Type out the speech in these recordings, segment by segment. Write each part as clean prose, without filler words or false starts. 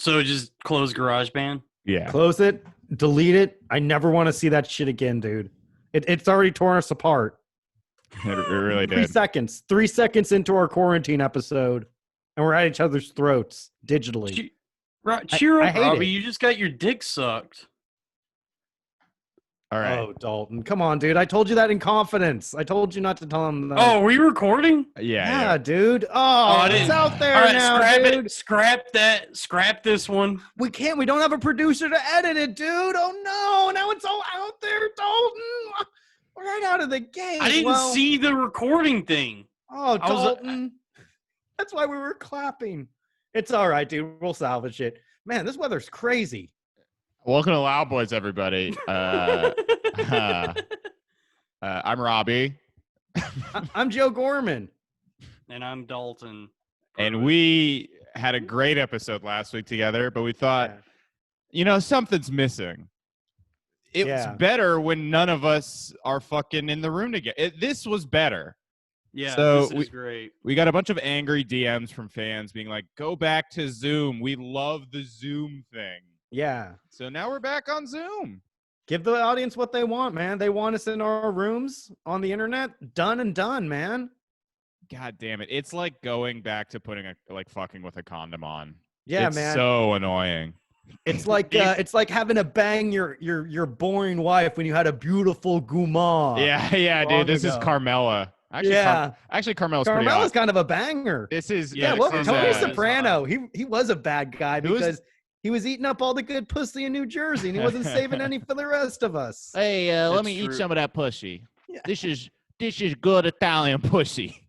So just close GarageBand? Yeah. Close it, delete it. I never want to see that shit again, dude. It's already torn us apart. It really 3 did. seconds. 3 seconds into our quarantine episode, and we're at each other's throats digitally. Cheer I up, hate Robbie. it. You just got your dick sucked. All right. Oh, Dalton. Come on, dude. I told you that in confidence. I told you not to tell him that. Oh, are we recording? Yeah. Dude. Oh, it's out there All right, now, scrap dude. it. Scrap that. Scrap this one. We can't. We don't have a producer to edit it, dude. Oh, no. Now it's all out there, Dalton. We're right out of the gate. I didn't see the recording thing. Oh, Dalton. That's why we were clapping. It's all right, dude. We'll salvage it. Man, this weather's crazy. Welcome to Loud Boys, everybody. I'm Robbie. I'm Joe Gorman. And I'm Dalton. And we had a great episode last week together, but we thought, something's missing. It's better when none of us are fucking in the room together. This was better. Yeah, so this is great. We got a bunch of angry DMs from fans being like, go back to Zoom. We love the Zoom thing. Yeah. So now we're back on Zoom. Give the audience what they want, man. They want us in our rooms on the internet. Done and done, man. God damn it. It's like going back to putting fucking with a condom on. Yeah, it's man. So annoying. It's like having to bang your boring wife when you had a beautiful guma. Yeah, dude. This is Carmela. Actually, Carmela's pretty Carmela's awesome. kind of a banger. This is Tony Soprano. He was a bad guy because he was eating up all the good pussy in New Jersey and he wasn't saving any for the rest of us. Hey, let me eat some of that pussy. Yeah. This is good Italian pussy.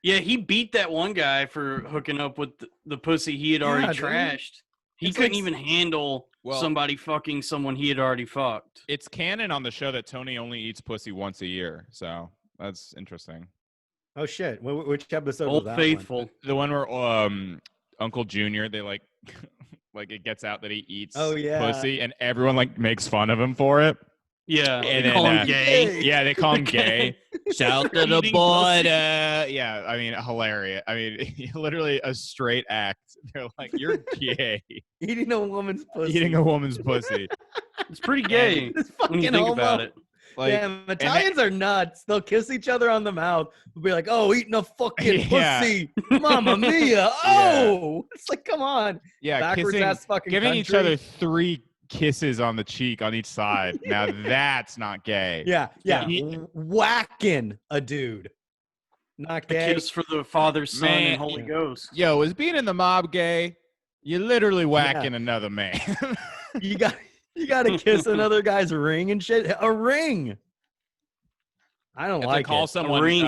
Yeah, he beat that one guy for hooking up with the pussy he had already trashed. He couldn't even handle somebody fucking someone he had already fucked. It's canon on the show that Tony only eats pussy once a year, so that's interesting. Oh shit! Which episode Old was that? Faithful. The one where Uncle Junior, they like it gets out that he eats pussy, and everyone makes fun of him for it. Yeah, and they call him gay. Yeah, they call him gay. Shout to the boy. Yeah, I mean, hilarious. I mean, literally a straight act. They're like, you're gay. Eating a woman's pussy. Eating a woman's pussy. It's pretty gay when you think about it. Damn, Italians are nuts. They'll kiss each other on the mouth. They'll be like, oh, eating a fucking pussy. Mamma mia. Oh. It's like, come on. Yeah, backwards ass fucking giving country. each other 3 kisses on the cheek on each side. Now that's not gay. Yeah. Whacking a dude. Not gay. A kiss for the Father, Son, and Holy Ghost. Yo, is being in the mob gay? You're literally whacking another man. You got to kiss another guy's ring and shit. A ring. I don't like call it. Someone, a ring.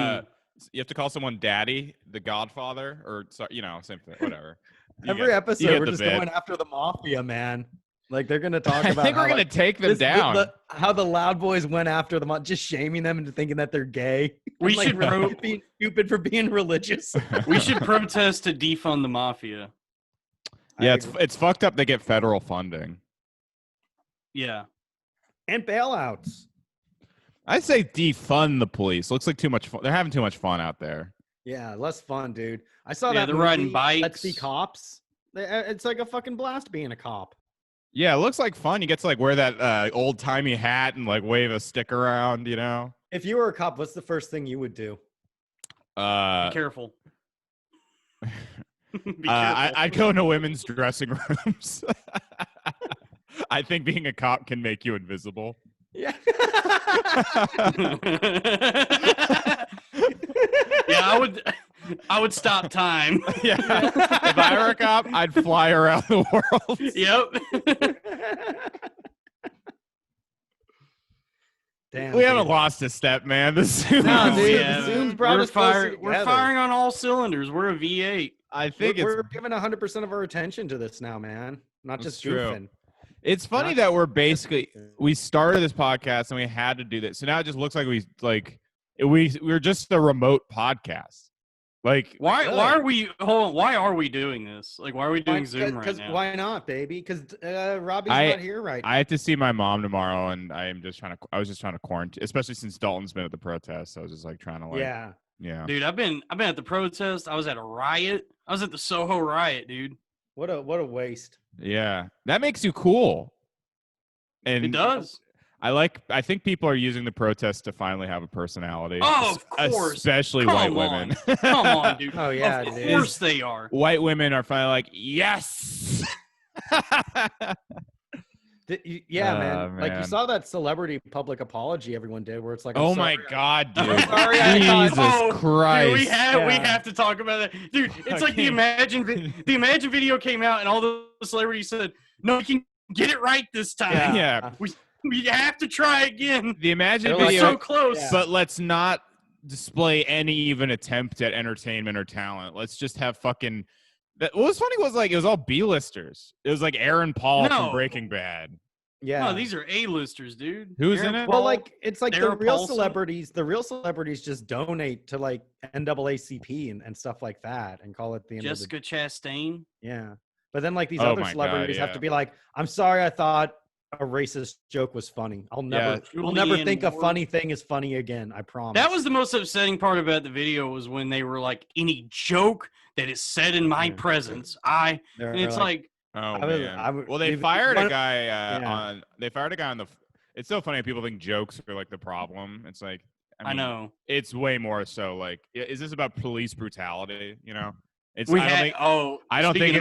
You have to call someone daddy, the Godfather, or same thing. Whatever. Every episode, we're just going after the mafia, man. Like they're gonna talk about. I think we're gonna take them down. How the Loud Boys went after them, just shaming them into thinking that they're gay. We should being stupid for being religious. We should protest to defund the mafia. Yeah, it's fucked up. They get federal funding. Yeah, and bailouts. I say defund the police. Looks like too much fun. They're having too much fun out there. Yeah, less fun, dude. I saw that. They're movie, riding bikes. Let's Be Cops. It's like a fucking blast being a cop. Yeah, it looks like fun. You get to wear that old timey hat and wave a stick around. If you were a cop, what's the first thing you would do? Be careful. Be careful. I'd go into women's dressing rooms. I think being a cop can make you invisible. Yeah. Yeah, I would stop time. Yeah. If I were a cop, I'd fly around the world. Yep. Damn, we haven't lost a step, man. The Zoom. No, dude. Yeah, Zoom's brought us closer We're together. firing on all cylinders. We're a V8. I think we're giving 100% of our attention to this now, man. Not just goofing. It's funny that we started this podcast and we had to do this. So now it just looks like we're just a remote podcast. Why are we doing this? Why are we doing Zoom right now? Why not, baby? Because Robbie's not here right now. I have to see my mom tomorrow, and I was just trying to quarantine, especially since Dalton's been at the protest. So I was just trying to yeah. Dude, I've been at the protest. I was at a riot. I was at the Soho riot, dude. What a waste. Yeah, that makes you cool. And it does. I think people are using the protest to finally have a personality. Oh, of course. Especially white women. Come on, dude. Oh, yeah, of course they are. White women are finally like, yes. Man. Like you saw that celebrity public apology everyone did where it's like, oh my God, dude. Sorry, Jesus Christ. Dude, we have to talk about that. Dude, it's like the Imagine video came out and all the celebrities said, no, you can get it right this time. Yeah. We have to try again. The Imagine video, video, so close. But let's not display any even attempt at entertainment or talent. Let's just have fucking. What was funny was like it was all B-listers. It was like Aaron Paul from Breaking Bad. Yeah, no, these are A-listers, dude. Who's Aaron in it? Paul, well, like it's like Sarah the real Paulson. celebrities. The real celebrities just donate to like NAACP and stuff like that, and call it the end Jessica of the, Chastain. Yeah, but then like these other celebrities have to be like, "I'm sorry, I thought a racist joke was funny. I'll never think a funny thing is funny again. I promise." That was the most upsetting part about the video was when they were like, any joke that is said in my presence, and it's like oh man. Well, they fired a guy They fired a guy on the. It's so funny. People think jokes are like the problem. It's like I know it's way more so. Like, is this about police brutality? You know. It's I don't think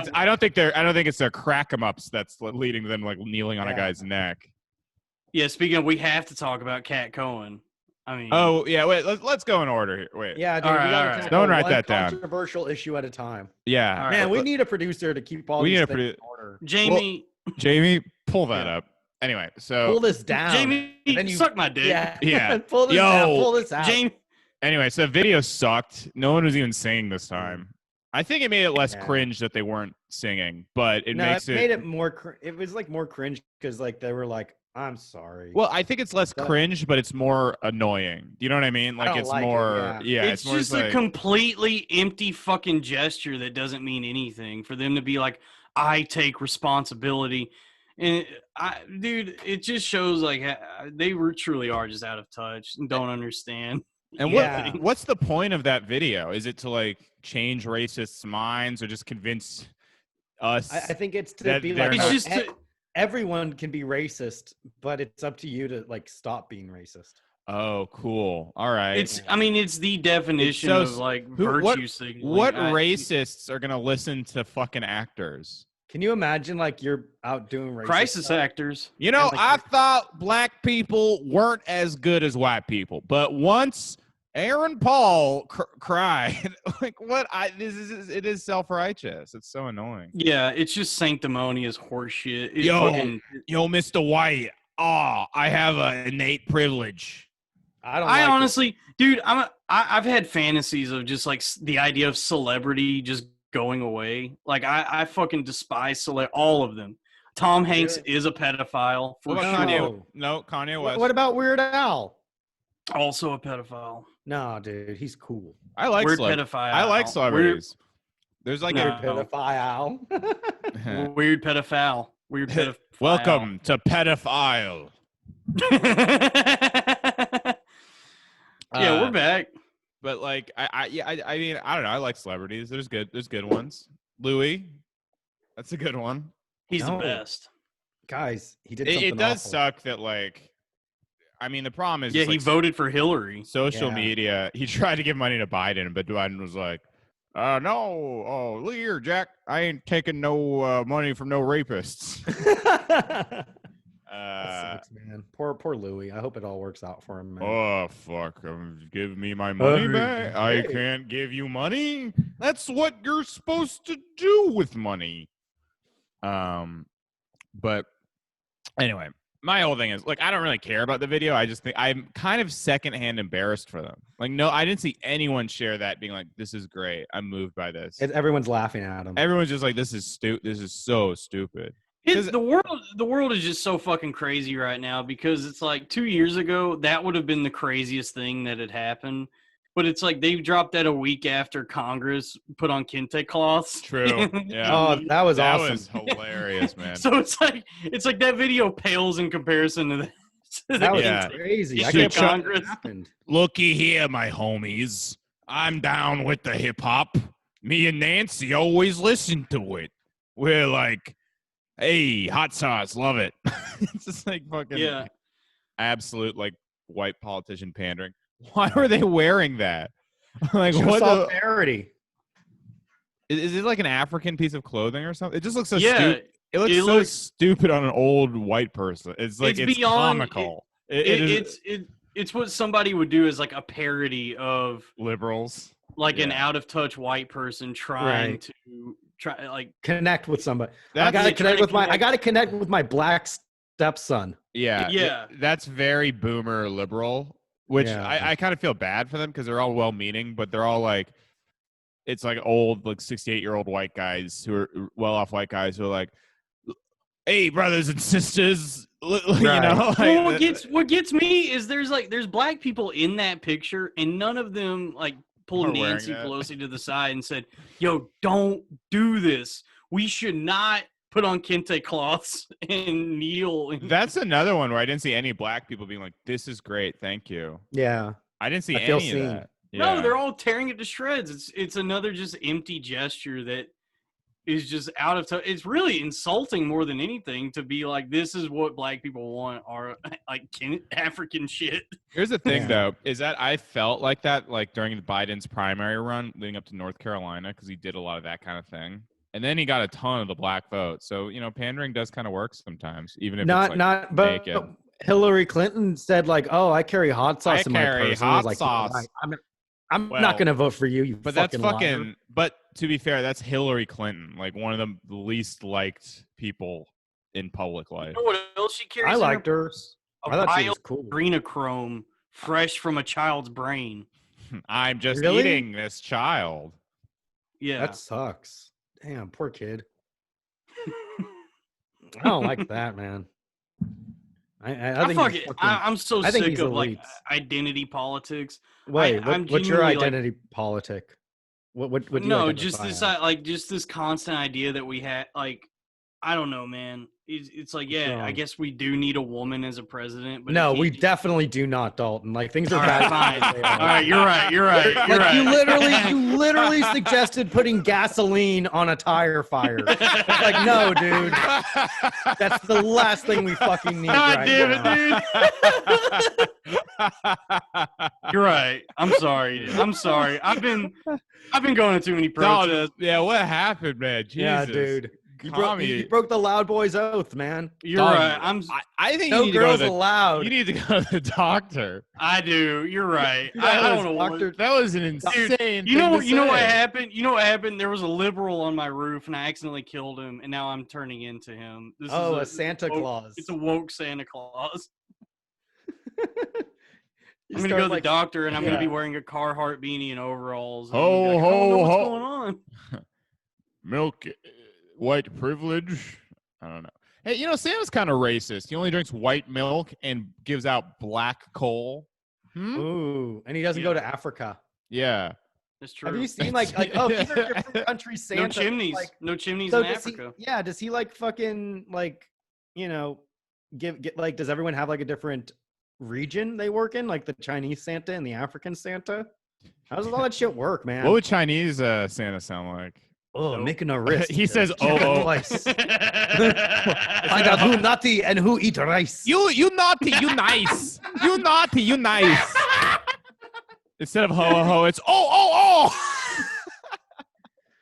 it's their crack 'em ups that's leading to them like kneeling on a guy's neck. Yeah, speaking of, we have to talk about Cat Cohen. I mean, oh yeah, wait, let's go in order here. Wait, yeah, dude, all right. Don't write that down. Controversial issue at a time. Yeah, man, we need a producer to keep all these things in order. Jamie, pull that up. Anyway, so pull this down. Jamie, suck my dick. Yeah. Pull this down. Pull this out. Jamie. Anyway, so the video sucked. No one was even singing this time. I think it made it less cringe that they weren't singing, but it made it more. It was like more cringe because like they were like, "I'm sorry." Well, I think it's less cringe, but it's more annoying. Do you know what I mean? Like it's more. It's more just a completely empty fucking gesture that doesn't mean anything for them to be like, "I take responsibility," and dude, it just shows like they truly are just out of touch and don't understand. And what's the point of that video? Is it to like change racists' minds or just convince us? I think it's to be like, it's just everyone can be racist, but it's up to you to like stop being racist. Oh, cool. All right. It's the definition of like virtue signaling. What racists are gonna listen to fucking actors? Can you imagine like you're out doing racist crisis stuff? actors? You know, I thought black people weren't as good as white people, but once Aaron Paul cried, like what? It is self-righteous. It's so annoying. Yeah, it's just sanctimonious horseshit. Yo, Mr. White. Oh, I have an innate privilege. I honestly, dude, I've had fantasies of just like the idea of celebrity just going away. Like I fucking despise all of them. Tom Hanks is a pedophile for sure. Kanye West. What about Weird Al? Also a pedophile. No, dude, he's cool. I like pedophile. I like celebrities. There's like a pedophile. Weird pedophile. Weird pedophile. Welcome to Pedophile. Yeah, we're back. But like, I mean, I don't know. I like celebrities. There's good ones. Louis, that's a good one. He's the best. Guys, he did something It does awful. suck that like, I mean, the problem is, he voted for Hillary. Social media. He tried to give money to Biden, but Biden was like, "No, look here, Jack. I ain't taking no money from no rapists." That sucks, man. Poor Louis. I hope it all works out for him, man. Oh fuck! Give me my money back. I can't give you money. That's what you're supposed to do with money. But anyway. My whole thing is, like, I don't really care about the video. I just think I'm kind of secondhand embarrassed for them. Like, no, I didn't see anyone share that being like, this is great. I'm moved by this. Everyone's laughing at him. Everyone's just like, this is stupid. This is so stupid. The world is just so fucking crazy right now because it's like 2 years ago, that would have been the craziest thing that had happened. But it's like they dropped that a week after Congress put on kente cloths. True. Yeah. Oh, that was awesome. That was hilarious, man. So it's like that video pales in comparison to that. That was crazy. I can't believe it happened. Looky here, my homies. I'm down with the hip hop. Me and Nancy always listen to it. we're like, hey, hot sauce, love it. It's just like fucking absolute like white politician pandering. Why were they wearing that? Like what the parody? Is it like an African piece of clothing or something? It just looks so stupid. It looks stupid on an old white person. It's like it's beyond, comical. It's what somebody would do as like a parody of liberals, like an out of touch white person trying to connect with somebody. I gotta connect with my black stepson. Yeah. That's very boomer liberal, which I kind of feel bad for them because they're all well-meaning, but they're all like, it's like old, like 68-year-old white guys who are well-off white guys who are like, hey, brothers and sisters, you know. Like, what gets me is there's black people in that picture, and none of them like pulled Nancy Pelosi to the side and said, "Yo, don't do this. We should not put on kente cloths and kneel." That's another one where I didn't see any black people being like, "This is great, thank you." Yeah, I didn't see any of that. No, Yeah. they're all tearing it to shreds. It's another just empty gesture that is just out of touch. It's really insulting more than anything to be like, this is what black people want, are like African shit. Here's the thing, though, is that I felt like that like during Biden's primary run leading up to North Carolina because he did a lot of that kind of thing. And then he got a ton of the black vote. So, you know, pandering does kind of work sometimes, even if it's like naked. Hillary Clinton said like, "Oh, I carry hot sauce in my purse." Hot sauce. I'm not going to vote for you. But that's fucking liar. But to be fair, that's Hillary Clinton, like one of the least liked people in public life. You know what else she carries? I liked her. I thought she was cool. Adrenochrome, fresh from a child's brain. I'm just eating this child. Yeah. That sucks. Damn, poor kid. I don't like that, man. I'm so sick of like identity politics. Wait, what's your identity politic? What do you just this just this constant idea that we had. Like, I don't know, man. It's like, I guess we do need a woman as a president. But no, we definitely do not, Dalton. Like, things are bad. Fine. All right, you're right. Like, you literally suggested putting gasoline on a tire fire. Like, no, dude. That's the last thing we fucking need right now. Dude. You're right. I'm sorry. I've been going to too many protests. Yeah, what happened, man? Jesus. Yeah, dude. You broke the Loud Boys oath, man. You're right. I think no girls allowed. You need to go to the doctor. I do. You're right. I don't know what. That was an insane. You know what happened? You know what happened? There was a liberal on my roof, and I accidentally killed him, and now I'm turning into him. This is a Santa Claus. It's a woke Santa Claus. I'm gonna go to the doctor, and I'm gonna be wearing a Carhartt beanie and overalls. Ho like, ho ho! What's going on? Milk. White privilege? I don't know. Hey, you know, Sam's kind of racist. He only drinks white milk and gives out black coal. Ooh, and he doesn't go to Africa. Yeah. That's true. Have you seen these are different countries Santa? No chimneys. Like, no chimneys in Africa. Does he like fucking like, you know, get like, does everyone have like a different region they work in? Like the Chinese Santa and the African Santa? How does all that shit work, man? What would Chinese Santa sound like? Oh, making a wrist. He says, "Oh, twice." Find out who naughty and who eat rice. You naughty, you nice. You naughty, you nice. Instead of ho ho, it's oh.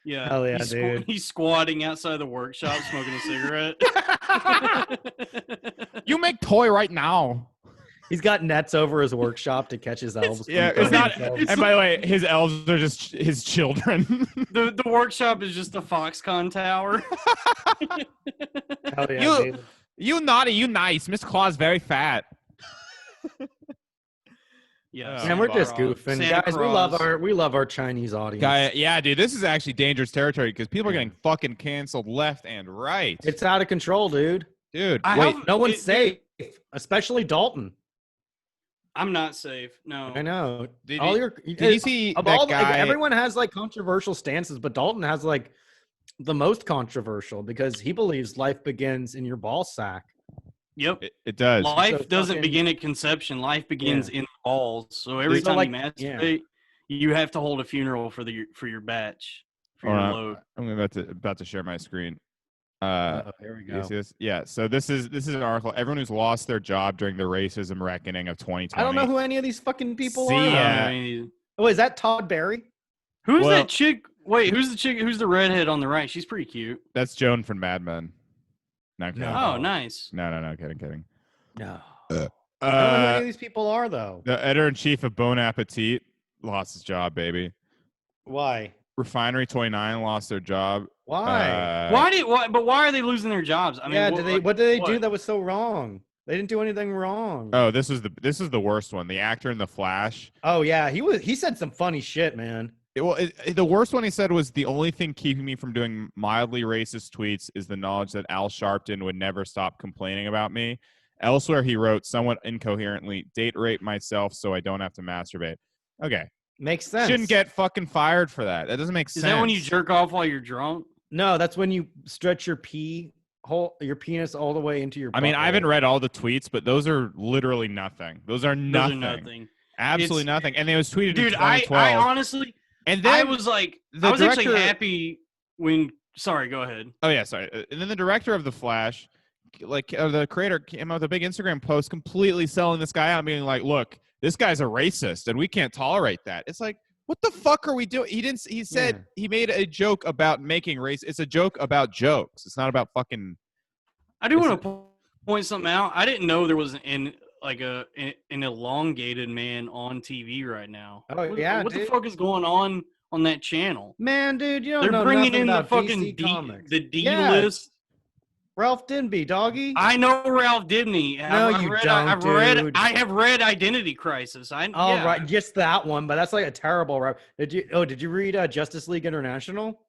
Yeah, hell yeah, dude. He's squatting outside the workshop smoking a cigarette. You make toy right now. He's got nets over his workshop to catch his elves. It's not. And by the way, his elves are just his children. The workshop is just a Foxconn tower. Hell yeah, you naughty, you nice. Miss Claus very fat. Yeah, and we're just goofing, Santa guys. Claus. We love our Chinese audience. Yeah, dude, this is actually dangerous territory because people are getting fucking canceled left and right. It's out of control, dude. Dude, no one's safe, especially Dalton. I'm not safe. No, I know. Did you see that guy? Like, everyone has like controversial stances, but Dalton has like the most controversial because he believes life begins in your ball sack. Yep, it does. Life doesn't begin at conception. Life begins in the balls. So every time you masturbate, you have to hold a funeral for your batch, for your load. I'm about to share my screen. Here we You go. see this? Yeah. So this is an article. Everyone who's lost their job during the racism reckoning of 2020. I don't know who any of these fucking people See are. ya. Oh, is that Todd Barry? Who's that chick? Wait, who's the chick? Who's the redhead on the right? She's pretty cute. That's Joan from Mad Men. No, kidding. Oh, nice. No, kidding. No. I don't know who any of these people are, though. The editor-in-chief of Bon Appetit lost his job, baby. Why? Refinery 29 lost their job. Why? But why are they losing their jobs? I mean, what did they do that was so wrong? They didn't do anything wrong. Oh, this is the worst one. The actor in The Flash. Oh yeah, he said some funny shit, man. The worst one he said was, the only thing keeping me from doing mildly racist tweets is the knowledge that Al Sharpton would never stop complaining about me. Elsewhere, he wrote somewhat incoherently, date rape myself so I don't have to masturbate. Okay. Makes sense. Shouldn't get fucking fired for that. That doesn't make sense. Is that when you jerk off while you're drunk? No, that's when you stretch your penis all the way into your I mean, I haven't read all the tweets, but those are literally nothing. Those are nothing. Absolutely nothing. And it was tweeted in 2012. I honestly... And then I was like, I was actually happy when. Sorry, go ahead. Oh yeah, sorry. And then the director of The Flash, the creator, came out with a big Instagram post completely selling this guy out, being like, "Look, this guy's a racist, and we can't tolerate that." It's like, what the fuck are we doing? He said he made a joke about making race. It's a joke about jokes. It's not about fucking. I do want to point something out. I didn't know there was an elongated man on TV right now. Oh, what the fuck is going on that channel? Man, dude, you don't They're know bringing in about the fucking D list. Ralph Dinby, doggy. I know Ralph Dibny. I have read Identity Crisis. Right, just that one, but that's like a terrible rap. Did you read Justice League International?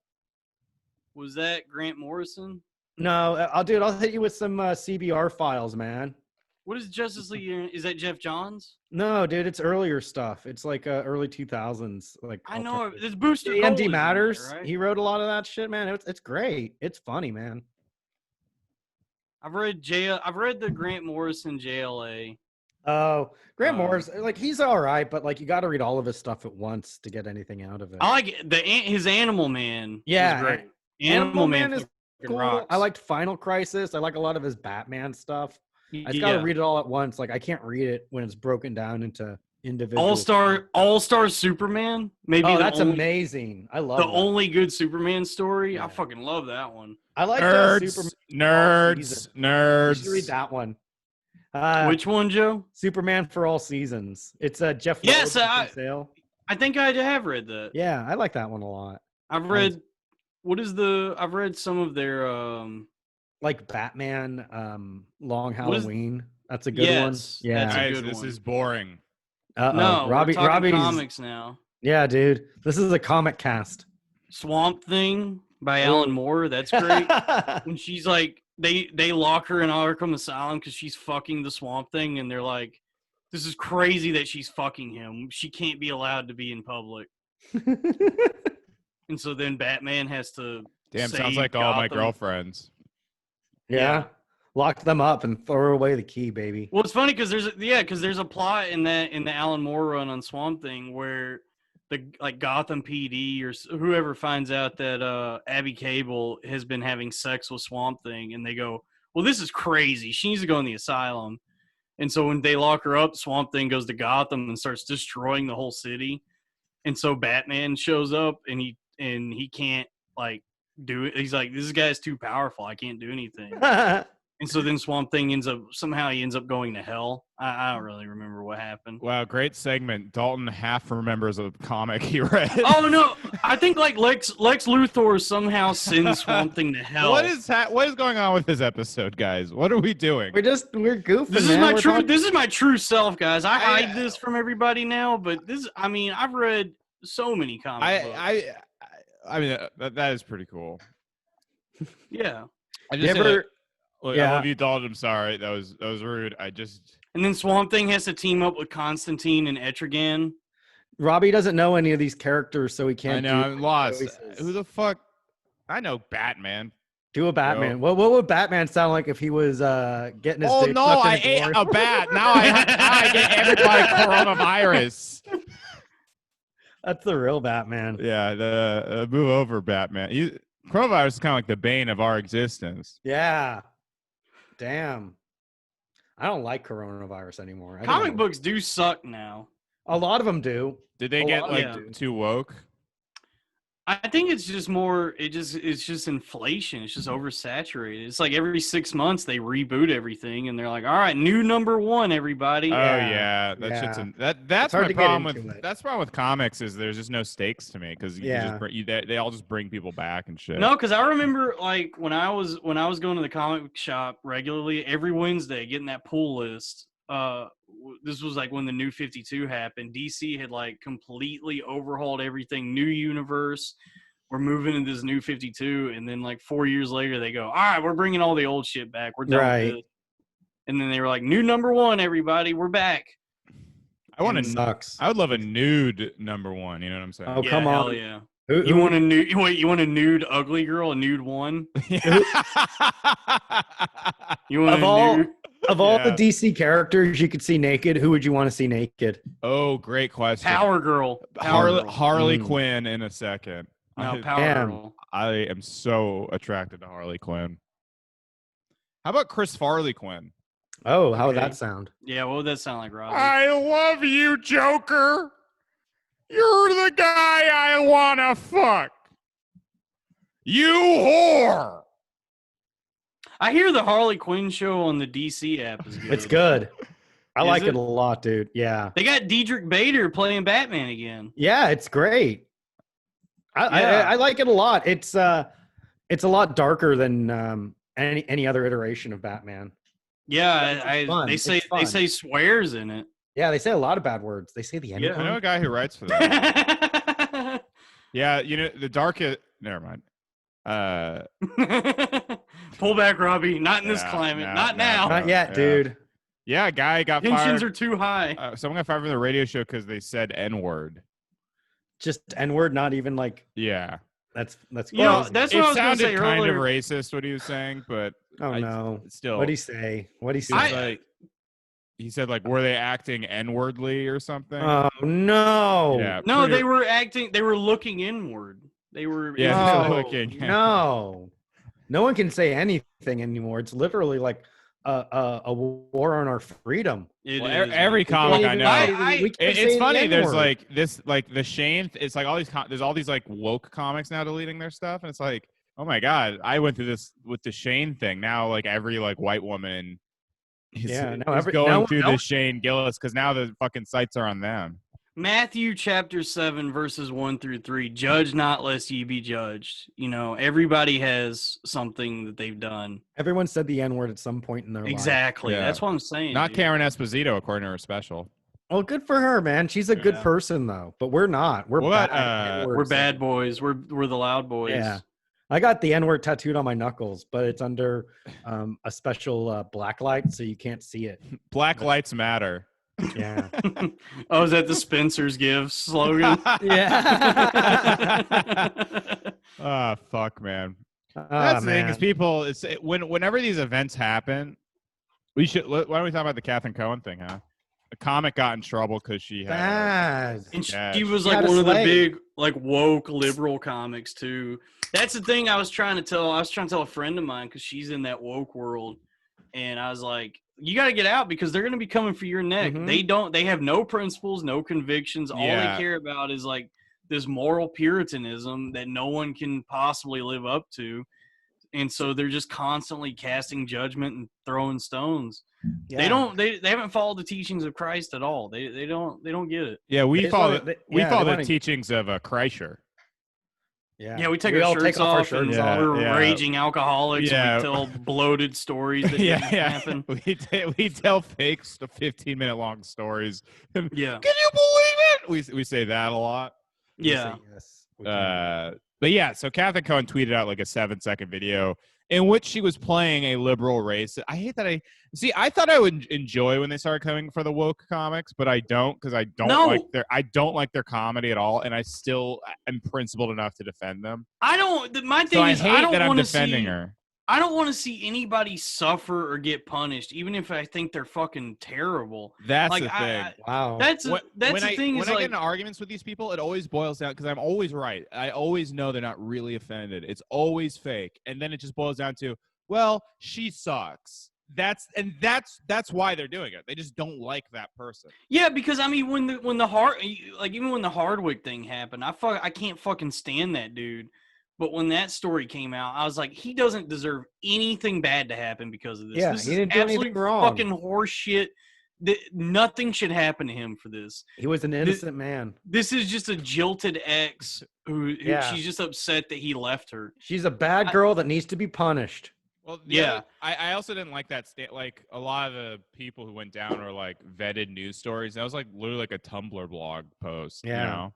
Was that Grant Morrison? No, I'll hit you with some CBR files, man. What is Justice League? Is that Jeff Johns? No, dude, it's earlier stuff. It's like early 2000s. Like I know it's Booster. AMD Matters. There, right? He wrote a lot of that shit, man. It's great. It's funny, man. I've read the Grant Morrison JLA. Oh, Grant Morrison, like he's all right, but like you got to read all of his stuff at once to get anything out of it. I like his Animal Man. Yeah, is great. Animal Man is cool. Rocks. I liked Final Crisis. I like a lot of his Batman stuff. I just got to read it all at once. Like I can't read it when it's broken down into individual. All-Star Superman. Maybe that's amazing. I love the only good Superman story. Yeah. I fucking love that one. I like nerds. You should read that one. Which one, Joe? Superman for All Seasons. It's Jeff. Yes, I think I have read that. Yeah, I like that one a lot. I've read. I've read some of their like Batman, Long Halloween. That's a good one. Yeah, that's a good this one. is boring. No, Robbie's comics now. Yeah, dude, this is a comic cast. Swamp Thing by Alan Moore. That's great. When she's like, they lock her in Arkham Asylum because she's fucking the Swamp Thing, and they're like, "This is crazy that she's fucking him. She can't be allowed to be in public." And so then Batman has to. Sounds like all my girlfriends. Yeah. Lock them up and throw away the key, baby. Well, it's funny because there's a plot in the Alan Moore run on Swamp Thing where the Gotham PD or whoever finds out that Abby Cable has been having sex with Swamp Thing, and they go, "Well, this is crazy. She needs to go in the asylum." And so when they lock her up, Swamp Thing goes to Gotham and starts destroying the whole city. And so Batman shows up and he can't do it. He's like, "This guy's too powerful. I can't do anything." And so then Swamp Thing ends up going to hell. I don't really remember what happened. Wow, great segment. Dalton half remembers a comic he read. Oh no, I think Lex Luthor somehow sends Swamp Thing to hell. What is going on with this episode, guys? What are we doing? We're goofing. This is my true self, guys. I hide this from everybody now, but I've read so many comic books. I mean, that is pretty cool. Yeah. I love you, Dalton. I'm sorry. That was rude. And then Swamp Thing has to team up with Constantine and Etrigan. Robbie doesn't know any of these characters, so he can't. I know. I'm lost. Who the fuck? I know Batman. Do a Batman. What would Batman sound like if he was getting his? Oh no! I ate a bat. Now I get everybody coronavirus. That's the real Batman. Yeah, the move over Batman. Coronavirus is kind of like the bane of our existence. Yeah. Damn. I don't like coronavirus anymore. Comic books do suck now. A lot of them do. Did they get like too woke? I think it's just more. It's just inflation. It's just oversaturated. It's like every 6 months they reboot everything, and they're like, "All right, new number one, everybody." Oh yeah, that's my problem with that's the problem with comics is there's just no stakes to me because they all just bring people back and shit. No, because I remember like when I was going to the comic shop regularly every Wednesday, getting that pull list. This was like when the New 52 happened. DC had like completely overhauled everything. New universe. We're moving into this New 52, and then like 4 years later, they go, "All right, we're bringing all the old shit back. We're done with this." And then they were like, "New number one, everybody. We're back." I would love a nude number one. You know what I'm saying? Oh, come on! Hell yeah. You want a nude? Wait, you want a nude ugly girl? A nude one? You want nude? Of all the DC characters you could see naked, who would you want to see naked? Oh, great question. Power Girl. Harley Quinn in a second. No, Power Girl. I am so attracted to Harley Quinn. How about Chris Farley Quinn? Oh, how would that sound? Yeah, what would that sound like, Robbie? I love you, Joker. You're the guy I want to fuck. You whore. I hear the Harley Quinn show on the DC app is good. It's good. I like it a lot, dude. Yeah. They got Diedrich Bader playing Batman again. Yeah, it's great. I like it a lot. It's a lot darker than any other iteration of Batman. Yeah, they say swears in it. Yeah, they say a lot of bad words. They say the N-word. I know a guy who writes for that. Yeah, you know the darkest. Never mind. Pull back, Robbie. Not in this climate. Not now. Not yet, dude. Yeah, a guy got fired. Tensions are too high. Someone got fired from the radio show because they said N-word. Just N-word, not even like. Yeah. That's you know, that's what I was going to say earlier. It sounded kind of racist what he was saying, but still. What'd he say? He said like, were they acting N-wordly or something? Oh no! Yeah, no, they were acting. They were looking inward. They were. Yeah, looking. No, no one can say anything anymore. It's literally like a war on our freedom. Every comic I know. It's funny. There's like this, like the Shane. It's like all these. There's all these like woke comics now deleting their stuff, and it's like, oh my god, I went through this with the Shane thing. Now like every like white woman is going through the Shane Gillis because now the fucking sights are on them. Matthew chapter 7 verses 1-3. Judge not lest ye be judged. You know, everybody has something that they've done. Everyone said the N-word at some point in their life. Exactly. Yeah. That's what I'm saying. Not Karen Esposito, according to her special. Well, good for her, man. She's a good person, though. But we're not. We're bad. We're bad boys. We're the Loud Boys. Yeah. I got the N-word tattooed on my knuckles, but it's under a special black light, so you can't see it. Black lights matter. Yeah. Oh, is that the Spencer's Give slogan? Yeah. Oh, fuck, man. That's the thing is people. Whenever these events happen, why don't we talk about the Catherine Cohen thing, huh? A comic got in trouble because she had and she was like one of the big like woke liberal comics too. That's the thing I was trying to tell a friend of mine because she's in that woke world, and I was like, you got to get out because they're going to be coming for your neck. Mm-hmm. They have no principles, no convictions. All they care about is like this moral puritanism that no one can possibly live up to. And so they're just constantly casting judgment and throwing stones. Yeah. They haven't followed the teachings of Christ at all. They don't get it. Yeah, we follow the teachings of Kreischer. Yeah, we take our shirts off and we're raging alcoholics. And we tell bloated stories that didn't happen. We tell fake 15-minute long stories. Yeah. Can you believe it? We say that a lot. Yeah. But yeah, so Catherine Cohen tweeted out like a 7-second video in which she was playing a liberal race. I hate that I thought I would enjoy when they started coming for the woke comics, but I don't because I don't like their comedy at all, and I still am principled enough to defend them. I don't want to see her. I don't want to see anybody suffer or get punished, even if I think they're fucking terrible. That's like, the thing. Wow. That's the thing. When Is I like, get in arguments with these people, it always boils down because I'm always right. I always know they're not really offended. It's always fake, and then it just boils down to, well, she sucks. That's why they're doing it. They just don't like that person. yeah, because I mean, when even when the Hardwick thing happened, I can't fucking stand that dude. But when that story came out, I was like, he doesn't deserve anything bad to happen because of this. Yeah, this he is didn't do anything wrong. Fucking horse shit. Nothing should happen to him for this. He was an innocent man. This is just a jilted ex who she's just upset that he left her. She's a bad girl that needs to be punished. Well, yeah. I also didn't like that. Like a lot of the people who went down are like vetted news stories. That was like literally like a Tumblr blog post. Yeah. You know?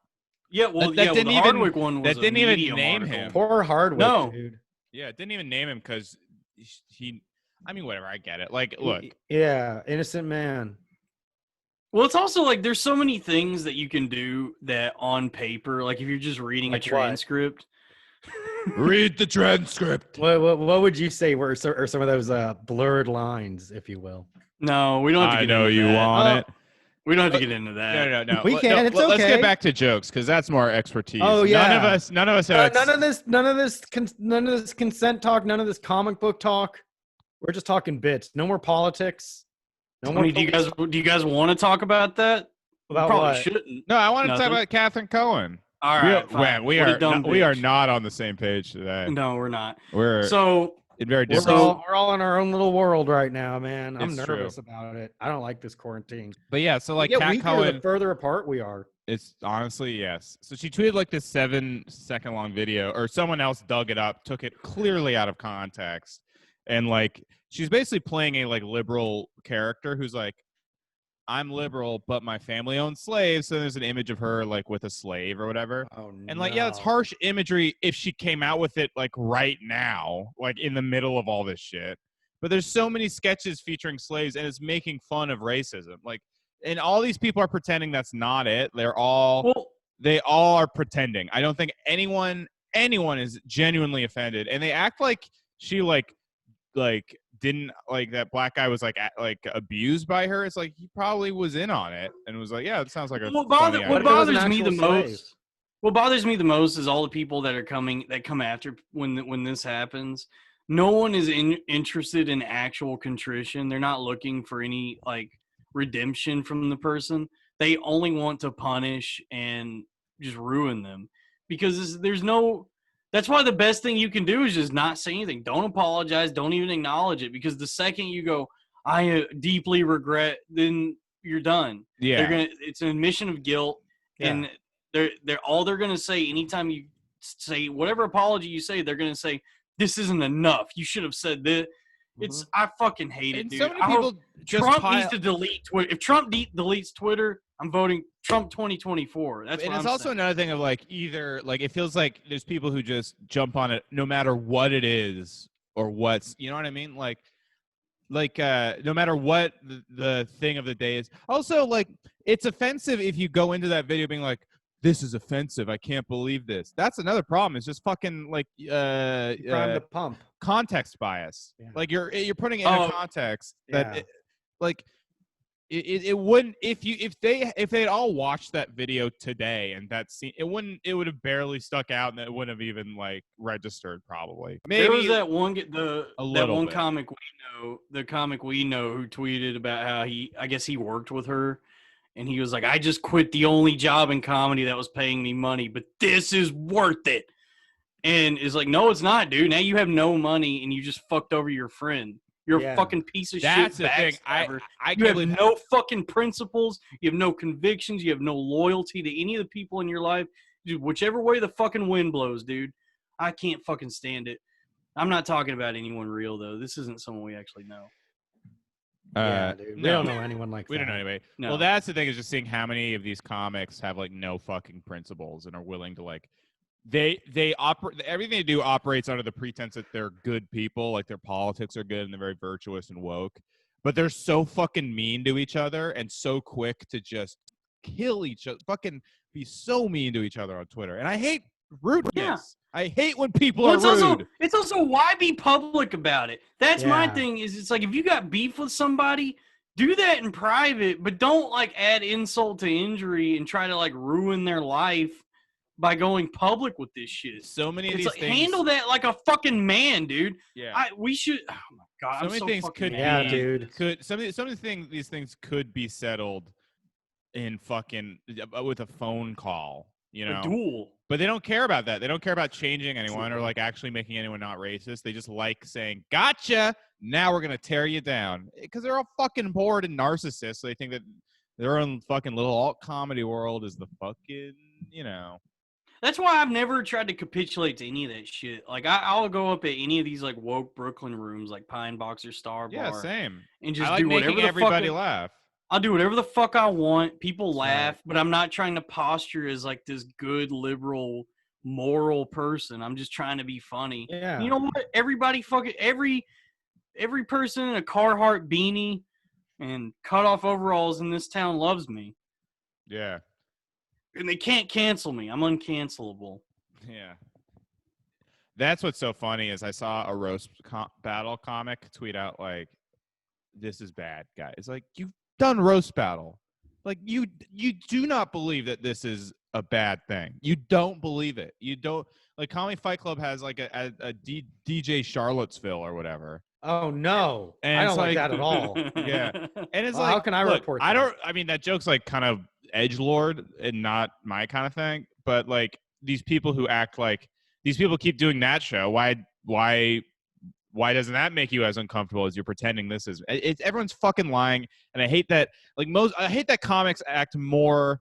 Yeah, well, that the Hardwick one was that didn't even name article. him. Poor Hardwick, dude. Yeah, it didn't even name him because he. I mean, whatever. I get it. Like, look. Yeah, innocent man. Well, it's also like there's so many things that you can do that on paper, like if you're just reading a transcript. Read the transcript. What would you say are some of those blurred lines, if you will? No, we don't have to get into you that. want it. We don't have to get into that. No. We can. It's okay. Let's get back to jokes because that's more expertise. Oh yeah. None of us have. None of this consent talk. None of this comic book talk. We're just talking bits. No more politics. No more. Do you guys want to talk about that? About probably what? shouldn't. No, I want to talk about Catherine Cohen. All right, we are not on the same page today. No, we're not. We're very different. We're all in our own little world right now, man. I'm nervous about it. I don't like this quarantine. But yeah, so like Cat Cohen, the further apart we are. It's honestly yes. So she tweeted like this 7-second long video, or someone else dug it up, took it clearly out of context, and like she's basically playing a like liberal character who's like, I'm liberal, but my family owns slaves. So there's an image of her like with a slave or whatever. Oh, and like, yeah, it's harsh imagery if she came out with it like right now, like in the middle of all this shit. But there's so many sketches featuring slaves and it's making fun of racism. Like, and all these people are pretending that's not it. They all are pretending. I don't think anyone is genuinely offended. And they act like she like didn't like that black guy was like abused by her. It's like he probably was in on it and was like, yeah, it sounds like a what bothers me the most is all the people that come after when this happens. No one is interested in actual contrition. They're not looking for any like redemption from the person. They only want to punish and just ruin them because that's why the best thing you can do is just not say anything. Don't apologize. Don't even acknowledge it because the second you go, I deeply regret, then you're done. Yeah. It's an admission of guilt. Yeah. And they're going to say anytime you say whatever apology you say, they're going to say, this isn't enough. You should have said this. I fucking hate it, dude. So many people Trump needs to delete Twitter. If Trump deletes Twitter, I'm voting Trump 2024. That's what I'm also saying. Another thing of like either like it feels like there's people who just jump on it no matter what it is or what's, you know what I mean? Like no matter what the thing of the day is. Also, like it's offensive if you go into that video being like, this is offensive. I can't believe this. That's another problem. It's just fucking like prime the pump. Context bias. Yeah. Like you're putting it in a context that it wouldn't if they'd all watched that video today and that scene it would have barely stuck out and it wouldn't have even like registered probably. Maybe there was that one comic we know who tweeted about how I guess he worked with her. And he was like, I just quit the only job in comedy that was paying me money, but this is worth it. And it's like, no, it's not, dude. Now you have no money and you just fucked over your friend. You're a fucking piece of shit. That's the thing. You have no fucking principles. You have no convictions. You have no loyalty to any of the people in your life. Dude, whichever way the fucking wind blows, dude, I can't fucking stand it. I'm not talking about anyone real, though. This isn't someone we actually know. Yeah, dude. We don't know anyone like that. We don't know anybody. No. Well, that's the thing is just seeing how many of these comics have like no fucking principles and are willing to like they operate everything they do operates under the pretense that they're good people, like their politics are good and they're very virtuous and woke, but they're so fucking mean to each other and so quick to just kill each other, fucking be so mean to each other on Twitter. And I hate rudeness. I hate when people are rude. It's also why be public about it? That's my thing. Is it's like if you got beef with somebody, do that in private, but don't like add insult to injury and try to like ruin their life by going public with this shit. So many of it's these like, things handle that like a fucking man, dude. Yeah. We should. Oh my god. So I'm many so things fucking could mad. be, dude. some of the things, these things could be settled in fucking with a phone call, you know. A duel. But they don't care about that. They don't care about changing anyone or like actually making anyone not racist. They just like saying, "Gotcha. Now we're gonna tear you down," because they're all fucking bored and narcissists. So they think that their own fucking little alt comedy world is the fucking, you know. That's why I've never tried to capitulate to any of that shit. Like I'll go up at any of these like woke Brooklyn rooms, like Pine Box or Star Bar. Yeah, same. And just I like do whatever making the everybody fuck laugh. I'll do whatever the fuck I want. People laugh, Right. but I'm not trying to posture as like this good liberal moral person. I'm just trying to be funny. Yeah. You know what? Everybody fucking every person in a Carhartt beanie and cut off overalls in this town loves me. Yeah. And they can't cancel me. I'm uncancelable. Yeah. That's what's so funny is I saw a roast battle comic tweet out like, "This is bad, guys. Like, you've done roast battle. Like, you do not believe that this is a bad thing. You don't believe it. You don't like Comedy Fight Club has like a DJ Charlottesville or whatever. Oh no, And I it's don't like like- that at all. Yeah. And it's Well, like, how can I look, report I that? don't. I mean, that joke's like kind of edgelord and not my kind of thing. But like these people who act like these people keep doing that show. Why doesn't that make you as uncomfortable as you're pretending this is? Everyone's fucking lying, and I hate that. I hate that comics act more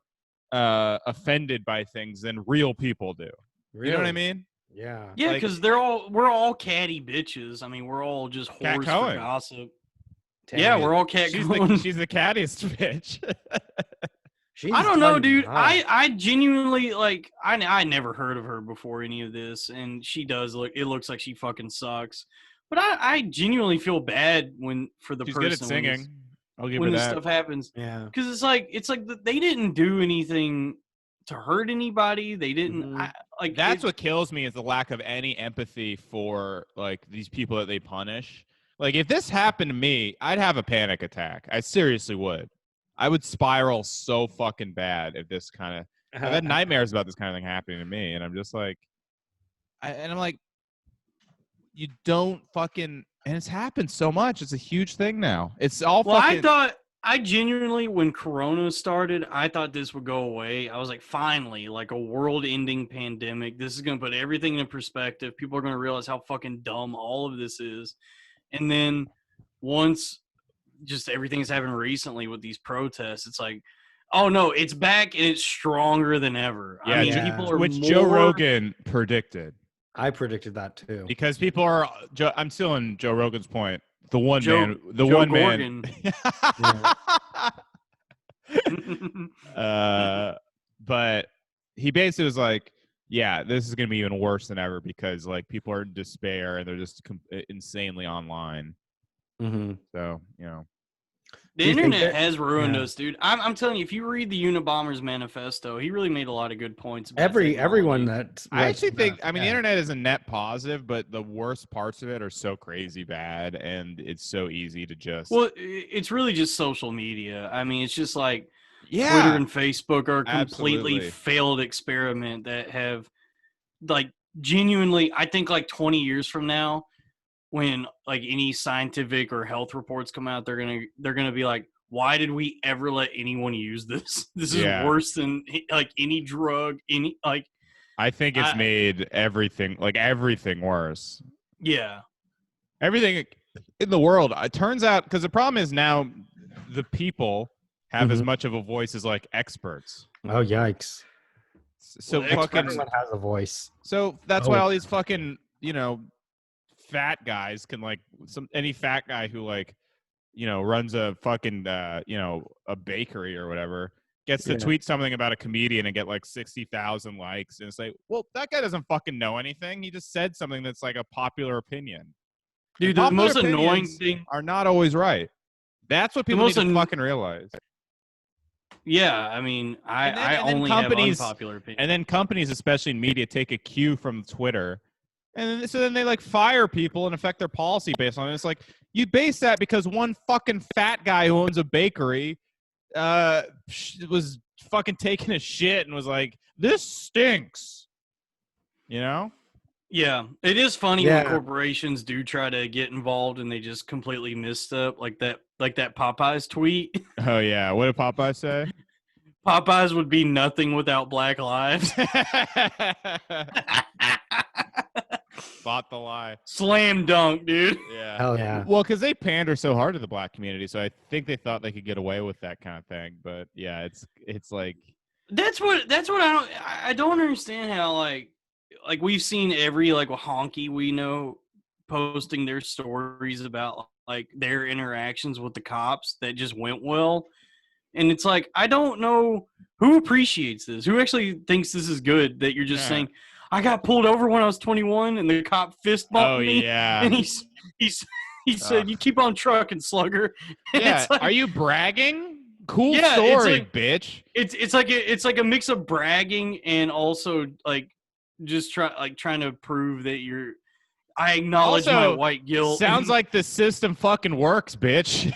offended by things than real people do. Really? You know what I mean? Yeah. Yeah, Like- because we're all catty bitches. I mean, we're all just Cat whores Cohen. for gossip. Tammy, Yeah, we're all cat She's Cohen. she's the cattiest bitch. she's I don't know, done dude. enough. I genuinely like. I never heard of her before any of this, and she does look. It looks like she fucking sucks. But I genuinely feel bad for the She's person good at singing. I'll give her when this that. stuff happens. Yeah. Because it's like they didn't do anything to hurt anybody. They didn't. Mhm. That's what kills me is the lack of any empathy for like these people that they punish. Like if this happened to me, I'd have a panic attack. I seriously would. I would spiral so fucking bad if this kind of. I've had nightmares about this kind of thing happening to me, and I'm just like, I'm like, you don't fucking. And it's happened so much. It's a huge thing now. It's all Well, fucking. I genuinely, when Corona started, I thought this would go away. I was like, finally, like a world-ending pandemic. This is going to put everything in perspective. People are going to realize how fucking dumb all of this is. And then once just everything's happened recently with these protests, it's like, oh no, it's back and it's stronger than ever. Yeah, I mean, yeah. people are which more, Joe Rogan predicted. I predicted that too. Because people are, I'm still in Joe Rogan's point. The one Joe man. But he basically was like, yeah, this is going to be even worse than ever because like people are in despair and they're just insanely online. Mm-hmm. So, you know. The Do you think internet that- has ruined yeah. us, dude. I'm telling you, if you read the Unabomber's manifesto, he really made a lot of good points. About Everyone technology. that I actually think, I mean, the yeah. internet is a net positive, but the worst parts of it are so crazy bad and it's so easy to just. Well, it's really just social media. I mean, it's just like yeah. Twitter and Facebook are a completely Absolutely. failed experiment that have, like, genuinely, I think, like 20 years from now, when like any scientific or health reports come out, they're gonna be like, why did we ever let anyone use this? This is Yeah. worse than like any drug, any like. I think it's made everything worse. Yeah. Everything in the world, it turns out, because the problem is now the people have as much of a voice as like experts. Oh yikes! So Well, fucking. Everyone has a voice. So that's why all these fucking, you know, fat guys can like any fat guy who like, you know, runs a fucking you know, a bakery or whatever gets to tweet something about a comedian and get like 60,000 likes and say, well, that guy doesn't fucking know anything. He just said something that's like a popular opinion. Dude, And the most popular annoying opinions thing are not always right. That's what people need to fucking realize. Yeah, I mean, I only have unpopular opinions. And then companies, especially in media, take a cue from Twitter. And so then they like fire people and affect their policy based on it. It's like, you base that because one fucking fat guy who owns a bakery was fucking taking a shit and was like, this stinks. You know? Yeah, it is funny when corporations do try to get involved and they just completely miss up, like that Popeyes tweet. Oh yeah, what did Popeye say? Popeyes would be nothing without Black lives. Bought the lie. Slam dunk, dude. Yeah. Hell yeah. Well, because they pander so hard to the black community, so I think they thought they could get away with that kind of thing. But yeah, it's like that's what I don't understand how like we've seen every like honky we know posting their stories about like their interactions with the cops that just went well. And it's like, I don't know who appreciates this, who actually thinks this is good, that you're just saying, I got pulled over when I was 21 and the cop fist bumped me. Yeah. And he said, you keep on trucking, slugger. And yeah. like, are you bragging? Cool story, like, bitch. It's like a mix of bragging and also like just trying to prove that I acknowledge my white guilt. Sounds like the system fucking works, bitch.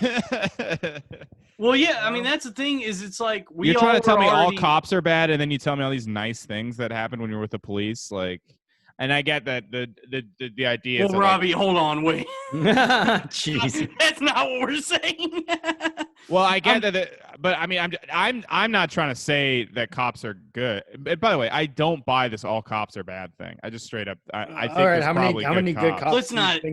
Well, yeah, I mean, that's the thing is it's like you're trying to tell me all cops are bad, and then you tell me all these nice things that happen when you're with the police, like. And I get that the idea. Well, Robbie, hold on, wait. Jeez, that's not what we're saying. Well, I get that, but I mean, I'm not trying to say that cops are good. By the way, I don't buy this all cops are bad thing. I just straight up. I think. All right, how many good cops? Let's not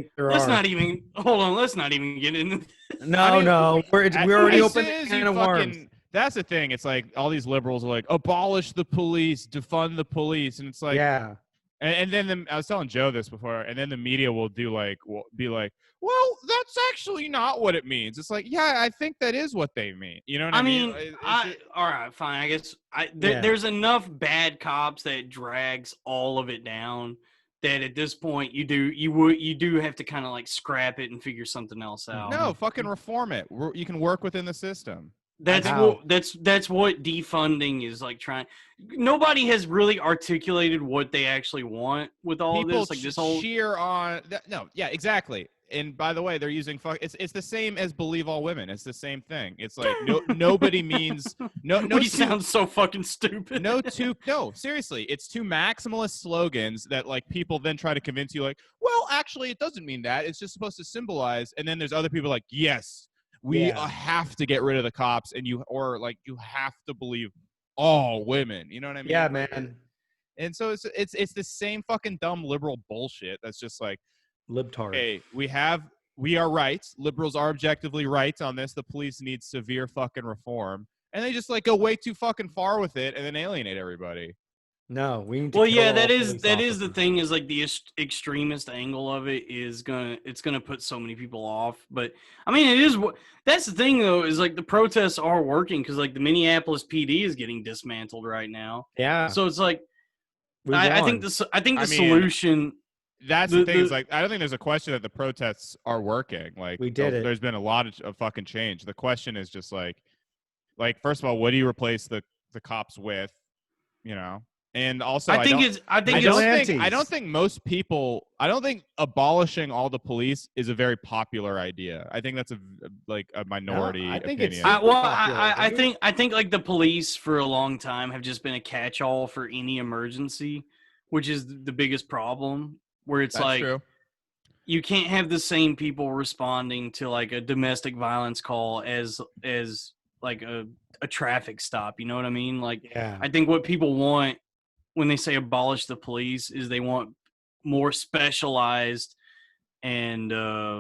even hold on. Let's not even get into. No, we're already open the can of worms. That's the thing. It's like all these liberals are like, abolish the police, defund the police, and it's like, yeah. And then I was telling Joe this before, and then the media will be like, well, that's actually not what it means. It's like, yeah, I think that is what they mean. You know what I mean? All right, fine. I guess there's enough bad cops that drags all of it down that at this point you do have to kind of like scrap it and figure something else out. No, fucking reform it. You can work within the system. That's what defunding is like trying. Nobody has really articulated what they actually want with all this. Like this whole cheer on. No, yeah, exactly. And by the way, they're using it's the same as believe all women. It's the same thing. It's like nobody means no. You sound so fucking stupid. No, seriously, it's two maximalist slogans that like people then try to convince you like, well, actually, it doesn't mean that. It's just supposed to symbolize. And then there's other people like, yes. We have to get rid of the cops, and you have to believe all women. You know what I mean? Yeah, man. And so it's the same fucking dumb liberal bullshit. That's just like libtard. Hey, we are right. Liberals are objectively right on this. The police need severe fucking reform, and they just like go way too fucking far with it, and then alienate everybody. No, we need to that is the thing is like the extremist angle of it is gonna put so many people off. But I mean, that's the thing though is like the protests are working because like the Minneapolis PD is getting dismantled right now. Yeah. So it's like I think the solution. That's the thing is like I don't think there's a question that the protests are working. Like we did it. There's been a lot of fucking change. The question is just like first of all, what do you replace the cops with? You know. And also, I don't think most people. I don't think abolishing all the police is a very popular idea. I think that's a minority opinion. I think like the police for a long time have just been a catch-all for any emergency, which is the biggest problem. Where it's that's like true. You can't have the same people responding to like a domestic violence call as like a traffic stop. You know what I mean? Like, I think what people want when they say abolish the police is they want more specialized and I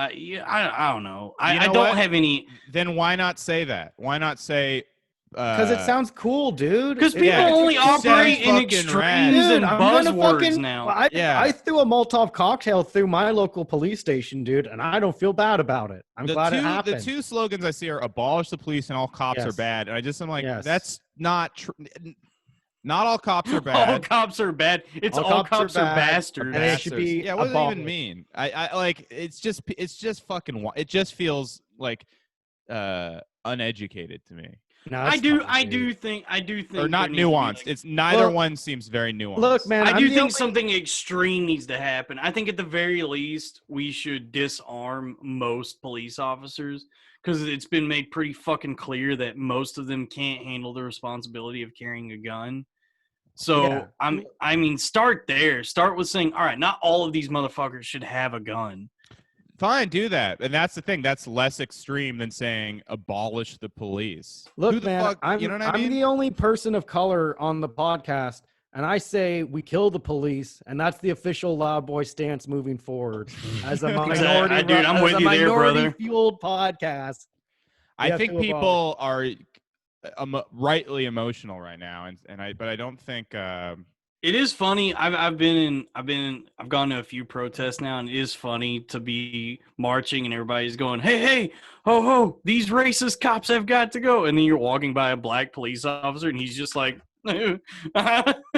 don't know. I don't have any. Then why not say that? Why not say? Because it sounds cool, dude. Because people only operate in extremes and buzzwords now. I threw a Molotov cocktail through my local police station, dude, and I don't feel bad about it. I'm glad it happened. The two slogans I see are abolish the police and all cops are bad. And I'm like, that's not true. Not all cops are bad. All cops are bad. It's all cops are bastards. And it should be what does it even mean? I like it's just fucking. It just feels like uneducated to me. No, I it's do. fine, I dude. do think. Or not there needs to be, nuanced. like, It's neither Look- one seems very nuanced. Look, man, I do I'm the think only- something extreme needs to happen. I think at the very least we should disarm most police officers because it's been made pretty fucking clear that most of them can't handle the responsibility of carrying a gun. So Yeah. I mean, start there. Start with saying, all right, not all of these motherfuckers should have a gun. Fine, do that. And that's the thing. That's less extreme than saying abolish the police. Who Look, the man, fuck, I'm, you know what I mean? I'm the only person of color on the podcast, and I say we kill the police, and that's the official Loud Boy stance moving forward as a minority. Dude, I'm as with a you there, brother. minority-fueled podcast. I have think to people are rightly emotional right now, but I don't think. It is funny. I've gone to a few protests now, and it is funny to be marching and everybody's going, hey, ho ho, these racist cops have got to go. And then you're walking by a black police officer, and he's just like, it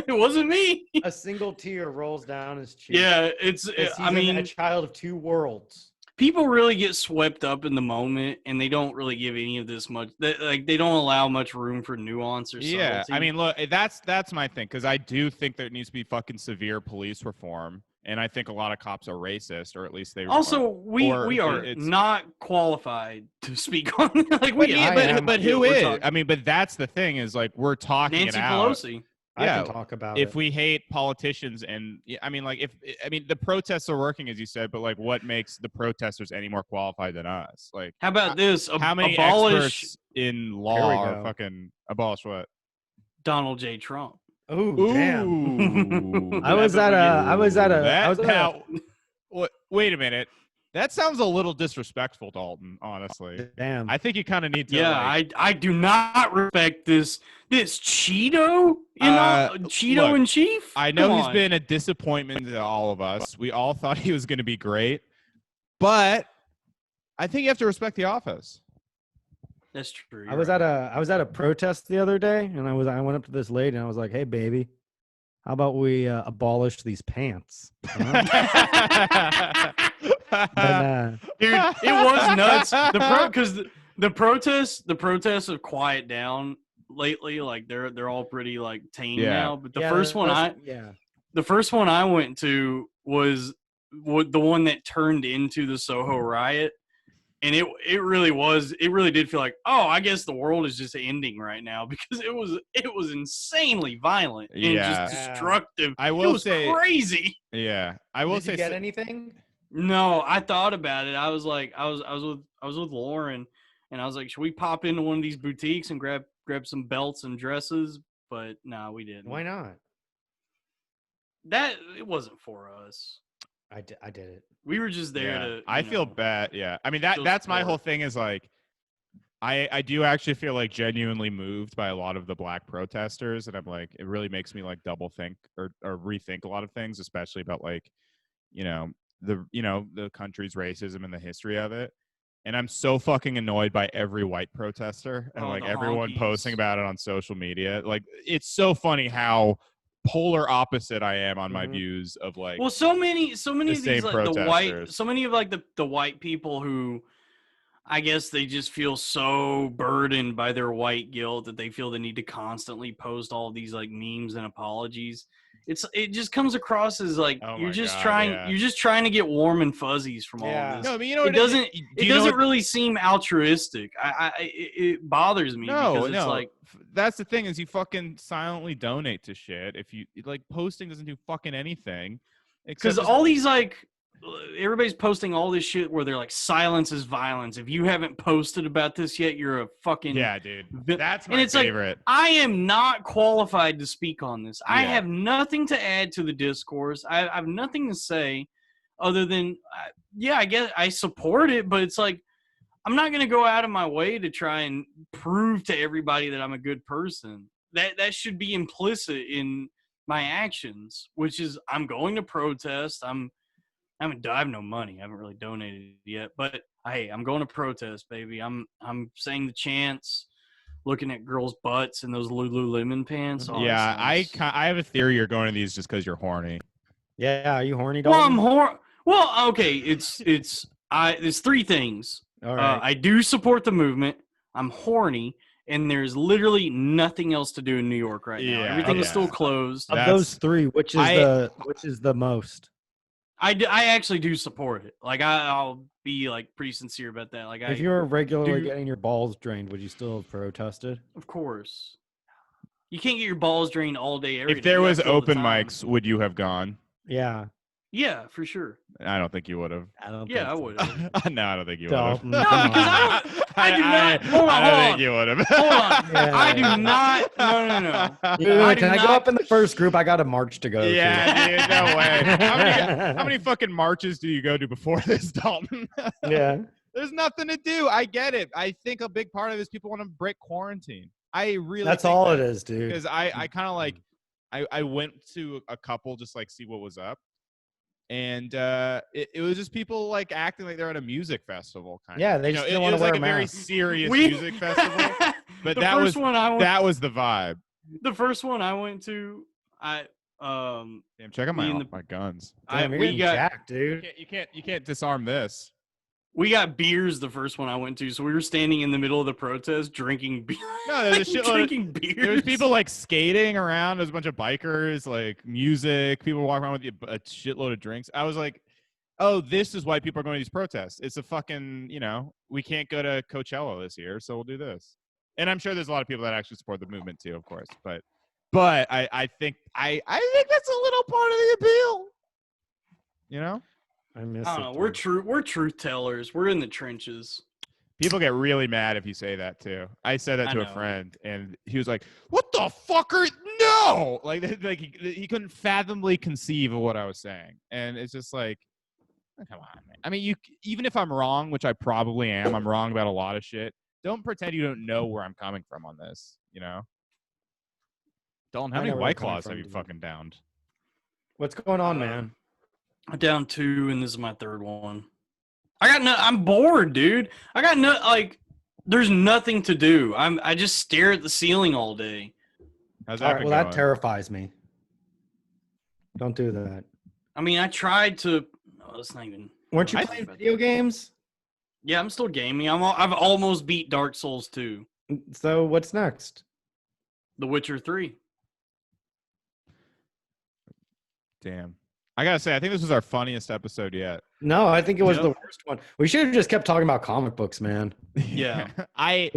wasn't me. A single tear rolls down his cheek. Yeah, He's I mean, a child of two worlds. people really get swept up in the moment, and they don't really give any of this much. They don't allow much room for nuance or Yeah, subtlety. I mean, look, that's my thing, because I do think there needs to be fucking severe police reform, and I think a lot of cops are racist, or at least they. Also, we are not qualified to speak on it. Like but who is? I mean, but that's the thing is like we're talking Nancy it out. Pelosi. Yeah, I can talk about if it. we hate politicians, and I mean, like the protests are working, as you said, but like, what makes the protesters any more qualified than us? Like, How about this? how many abolish experts in Here law we are go. fucking abolish what? Donald J. Trump. Oh damn! Ooh. I was at a. Wait a minute. That sounds a little disrespectful, Dalton, honestly. Damn. I think you kind of need to. Yeah, I do not respect this Cheeto, Cheeto look, in chief. I know Come he's on. been a disappointment to all of us. We all thought he was going to be great, but I think you have to respect the office. That's true. I was at a protest the other day, and I went up to this lady and I was like, "Hey, baby, how about we abolish these pants?" And, Dude, it was nuts. The protests have quieted down lately. Like they're all pretty like tame now. But the first one I went to was the one that turned into the Soho riot. And it really did feel like, oh, I guess the world is just ending right now, because it was insanely violent and just destructive. I will say crazy. Yeah, I will say. Did you get anything? No, I thought about it. I was like, I was with Lauren, and I was like, should we pop into one of these boutiques and grab some belts and dresses? But no, we didn't. Why not? That it wasn't for us. I did it. We were just there to. I feel bad. Yeah, I mean that's my whole thing is like, I do actually feel like genuinely moved by a lot of the black protesters, and I'm like, it really makes me like double think or rethink a lot of things, especially about like, the country's racism and the history of it. And I'm so fucking annoyed by every white protester and like everyone posting about it on social media. Like, it's so funny how polar opposite I am on my views of like. Well, so many of these like the white people who, I guess they just feel so burdened by their white guilt that they feel the need to constantly post all these like memes and apologies. It just comes across as like you're just trying to get warm and fuzzies from all of this. No, but you know it doesn't really seem altruistic. It bothers me because it's like, that's the thing is you fucking silently donate to shit. If you like, posting doesn't do fucking anything. Because all these like everybody's posting all this shit where they're like, silence is violence. If you haven't posted about this yet, you're a fucking dude. That's my favorite. Like, I am not qualified to speak on this. I have nothing to add to the discourse. I have nothing to say other than I guess I support it, but it's like I'm not going to go out of my way to try and prove to everybody that I'm a good person. That should be implicit in my actions, which is I'm going to protest. I have no money. I haven't really donated yet, but hey, I'm going to protest, baby. I'm saying the chants, looking at girls' butts in those Lululemon pants. Oh, yeah, nice. I have a theory you're going to these just because you're horny. Yeah, are you horny? Well, I'm Well, okay, there's three things. All right. I do support the movement. I'm horny, and there's literally nothing else to do in New York right now. Yeah, Everything is yeah. still closed. Of those three, which is the most? I actually do support it. Like I'll be like pretty sincere about that. Like If you were regularly getting your balls drained, would you still have protested? Of course. You can't get your balls drained all day every day. If there was open mics, would you have gone? Yeah. Yeah, for sure. I don't think you would have. I don't. Yeah, I would have. No, I don't think you would have. Dalton, No, because I do not. Hold on, I don't think you would have. Hold on. Yeah. I do not. No. Can I go up in the first group? I got a march to go to. Yeah, dude, no way. How many fucking marches do you go to before this, Dalton? Yeah. There's nothing to do. I get it. I think a big part of it is people want to break quarantine. I really That's think all that. it is, dude. Because I kind of like I went to a couple just like see what was up. And it was just people like acting like they're at a music festival kind Yeah, of. they just want to wear like a a very mask. serious music festival. But that was the vibe. The first one I went to, Damn, check out my guns. Damn, you're getting jacked, dude. You can't disarm this. We got beers the first one I went to, so we were standing in the middle of the protest drinking beer. No, there's a shitload drinking beers. There was people like skating around. There's a bunch of bikers, like music. People walking around with a shitload of drinks. I was like, oh, this is why people are going to these protests. It's a fucking, we can't go to Coachella this year, so we'll do this. And I'm sure there's a lot of people that actually support the movement too, of course. But I think that's a little part of the appeal. I miss I don't know. We're truth tellers. We're in the trenches. People get really mad if you say that too. I said that to a friend, and he was like, "What the fucker? No!" Like he couldn't fathomably conceive of what I was saying, and it's just like, come on, man. I mean, even if I'm wrong, which I probably am, I'm wrong about a lot of shit. Don't pretend you don't know where I'm coming from on this. Dalton, how many White Claws have you fucking downed? What's going on, man? I'm down 2, and this is my 3rd one. I'm bored, dude. There's nothing to do. I just stare at the ceiling all day. How's that going? That terrifies me. Don't do that. I mean, I tried to. Oh, that's not even. Weren't you playing video games? Yeah, I'm still gaming. I've almost beat Dark Souls 2. So what's next? The Witcher 3. Damn. I gotta say, I think this was our funniest episode yet. No, I think it was the worst one. We should have just kept talking about comic books, man. Yeah. I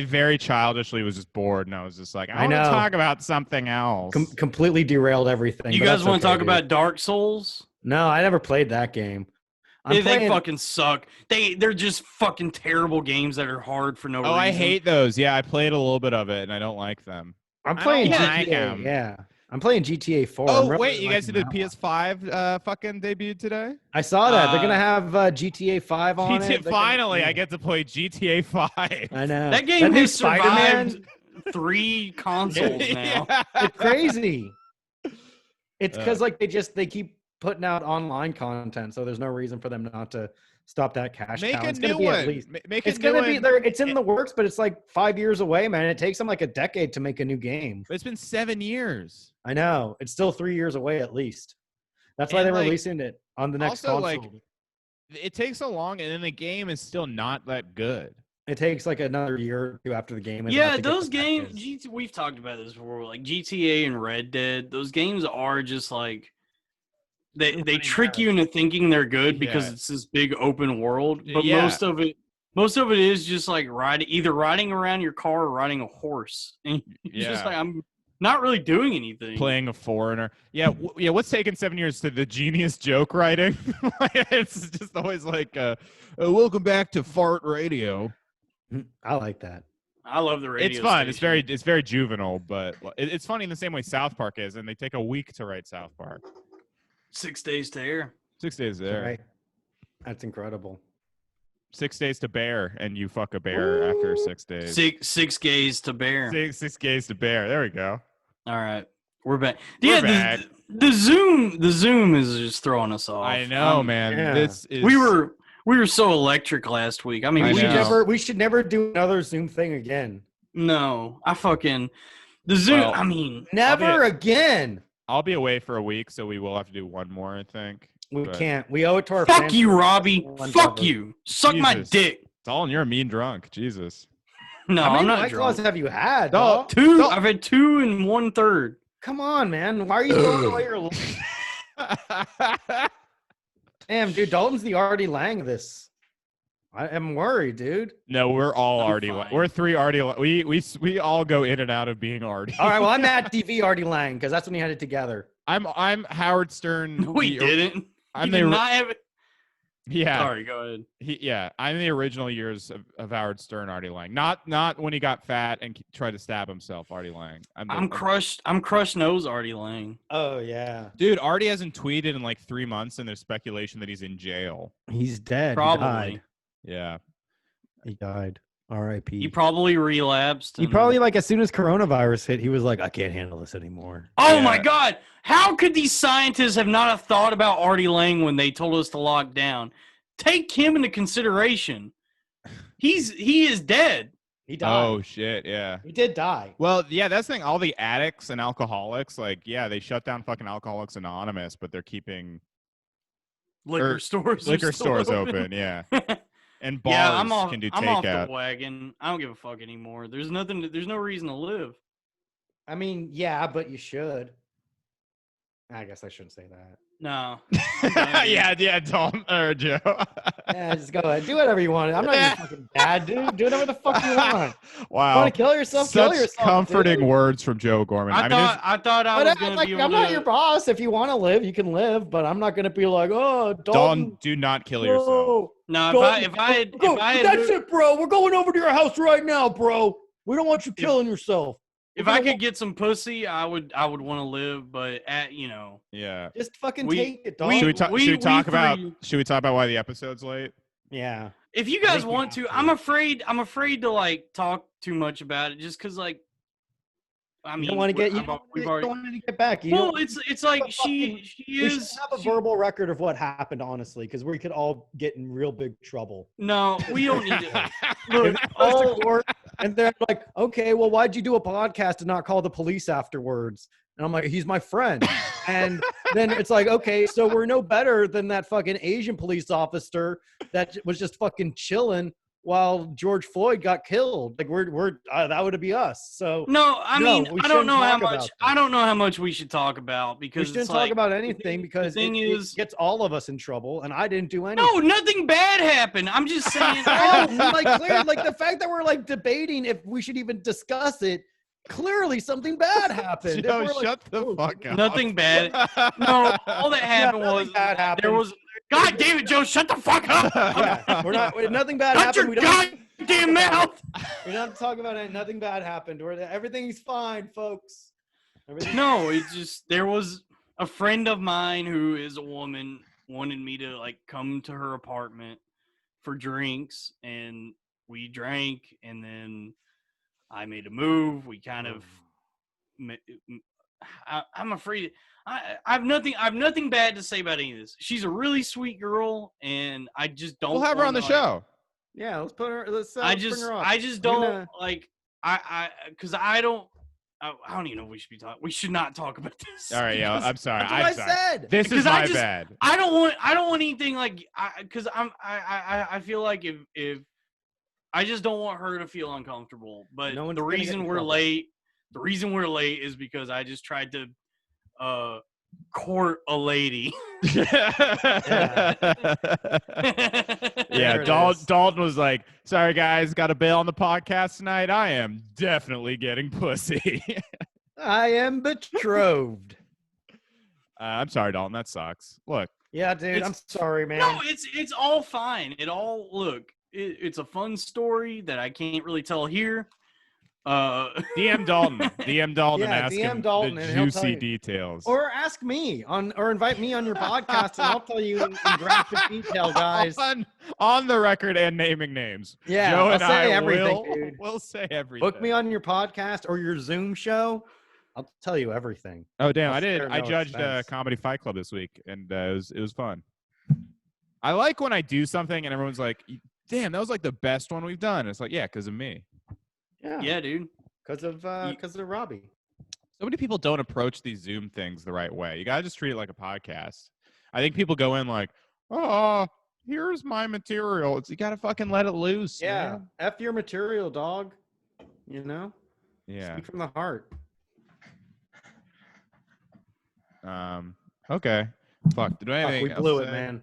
very childishly was just bored, and I was just like, I want to know. talk about something else. Completely derailed everything. You guys want to talk about Dark Souls? No, I never played that game. They fucking suck. They're just fucking terrible games that are hard for no reason. Oh, I hate those. Yeah, I played a little bit of it, and I don't like them. I'm playing GTA. Yeah. I'm playing GTA 4. Oh, wait, you guys did the PS5 fucking debut today? I saw that. They're going to have GTA 5 on it. Finally, I get to play GTA 5. I know. That game has survived 3 consoles now. Yeah. It's crazy. It's because they keep putting out online content, so there's no reason for them not to stop that cash cow. Make a new one. It's going to be there. It's in the works, but it's like 5 years away, man. It takes them like a decade to make a new game. But it's been 7 years. I know. It's still 3 years away at least. That's why they're releasing it on the next console. It takes so long, and then the game is still not that good. It takes like another year or two after the game. Yeah, those games, we've talked about this before, like GTA and Red Dead, those games are just like, they trick you into thinking they're good because it's this big open world, but most of it is just like either riding around your car or riding a horse, and it's just like, I'm not really doing anything. Playing a foreigner. Yeah. What's taken 7 years to the genius joke writing? It's just always like, welcome back to Fart Radio. I like that. I love the radio. It's fun. Station. It's very juvenile, but it's funny in the same way South Park is, and they take a week to write South Park. 6 days to air. 6 days there. Right. That's incredible. 6 days to bear, and you fuck a bear after 6 days. Six gays to bear. Six gays to bear. There we go. All right, we're back. We're back. The Zoom is just throwing us off. I know, man. Yeah. This is. We were so electric last week. I mean, we should never do another Zoom thing again. No, the Zoom. Well, I mean, never again. I'll be away for a week, so we will have to do one more, I think. We can't. We owe it to our Fuck fans. you, Robbie. Fuck you. Suck my dick. It's all in you're a mean drunk. Jesus. No, How many I'm not White Claws drunk. have you had? No, dog? Two. No. I've had 2 and 1/3. Come on, man. Why are you throwing away your life? Damn, dude. Dalton's the Artie Lang of this. I am worried, dude. No, we're all I'm Artie. fine. We're 3 Artie. We all go in and out of being Artie. All right, well, I'm at TV Artie Lang because that's when he had it together. I'm Howard Stern. No, we didn't. I'm You the did not have it. yeah. Sorry, go ahead. I'm the original years of Howard Stern, Artie Lang. Not when he got fat and tried to stab himself, Artie Lang. I'm crushed nose Artie Lang. Oh yeah, Dude, Artie hasn't tweeted in like 3 months, and there's speculation that he's in jail. he's dead. Probably. Yeah. He died. R.I.P. He probably relapsed. He and- probably like as soon as coronavirus hit, he was like, I can't handle this anymore. Oh Yeah. my God! How could these scientists have not thought about Artie Lang when they told us to lock down? Take him into consideration. He is dead. He died. Oh shit, yeah. He did die. Well, yeah, that's the thing. All the addicts and alcoholics, like, yeah, they shut down fucking Alcoholics Anonymous, but they're keeping Liquor stores. are liquor still stores open. Yeah, and bars Yeah, I'm off. can do I'm off takeout. the wagon. I don't give a fuck anymore. There's no reason to live. I mean, yeah, but you should. I guess I shouldn't say that. No. I'm done. yeah, Tom or Joe. Yeah, just go ahead. Do whatever you want. I'm not your fucking dad, dude. Do whatever the fuck you want. Wow, Want to kill yourself? Kill such yourself. comforting dude. words from Joe Gorman. I thought I was gonna be able I'm to. not your boss. If you want to live, you can live. But I'm not gonna be like, oh, Dalton, Dalton, do not kill yourself. no. No, Dalton, if I had that's moved- it, bro. We're going over to your house right now, bro. We don't want you killing yourself. if I could get some pussy, I would want to live. But Yeah. Just fucking We- take it, dog. Should we we talk about three- why the episode's late? Yeah. if you I guys think we want have to, to. I'm afraid to like talk too much about it, just because like. I mean, You don't want to get we've already. don't want to get back. You Well, don't- it's like a fucking- she we should is. have a she- verbal record of what happened, honestly, because we could all get in real big trouble. No, we don't need to. If Look, it goes to all, court, and they're like, okay, well, why'd you do a podcast and not call the police afterwards? And I'm like, he's my friend. And then it's like, okay, so we're no better than that fucking Asian police officer that was just fucking chilling while George Floyd got killed. Like we're that would be us. So no, I No, mean, we I don't shouldn't know how talk much. about that. I don't know how much we should talk about we because shouldn't it's talk like, about anything because thing it is- gets all of us in trouble, and I didn't do anything. No, nothing bad happened. I'm just saying. Oh, like clear, like the fact that we're like debating if we should even discuss it. Clearly, something bad happened. If Joe, we're like, shut the "Oh, fuck up. Nothing bad. No, all that happened nothing was bad happened. there was. God damn it, Joe! Shut the fuck up! Yeah, we're not. Nothing bad Shut happened. your goddamn mouth! We're not talking about it. Nothing bad happened. Everything's fine, folks. Everything, No, it just there was a friend of mine who is a woman wanted me to like come to her apartment for drinks, and we drank, and then I made a move. We kind of. I'm afraid. I have nothing bad to say about any of this. She's a really sweet girl, and I just don't. We'll have her on the wanna, like, show. yeah, let's put her. Let's. I bring just her on. I just We're don't gonna- like because I don't even know if we should be talking. We should not talk about this. All right, yeah, I'm sorry. That's what I'm I sorry. said. This is Because I my just- bad. I don't want anything like because I feel like if I just don't want her to feel uncomfortable. But No one's the gonna get reason in we're trouble. late, is because I just tried to court a lady. Yeah, There it is. Dalton was like, sorry guys, got to bail on the podcast tonight. I am definitely getting pussy. I am betrothed. I'm sorry, Dalton. That sucks. Look, Yeah, dude. I'm It's- sorry, man. No, it's all fine. It's a fun story that I can't really tell here. DM Dalton. DM Dalton Yeah, and ask DM him Dalton the and he'll tell juicy you. details. Or ask me or invite me on your podcast, and I'll tell you in graphic detail, guys. on the record and naming names. Yeah, Joe I'll and say I everything, will, dude. will say everything. Book me on your podcast or your Zoom show. I'll tell you everything. Oh damn! I'll I did. spare I no judged expense. Comedy Fight Club this week, and it was fun. I like when I do something and everyone's like, "Damn, that was like the best one we've done." It's like, yeah, because of me. yeah, dude. because of Robbie. So many people don't approach these Zoom things the right way. You gotta just treat it like a podcast. I think people go in like, "Oh, here's my material." You gotta fucking let it loose. Yeah, man. F your material, dog. You know? Yeah. Speak from the heart. Okay. Fuck. Did anything We else blew it, say? man.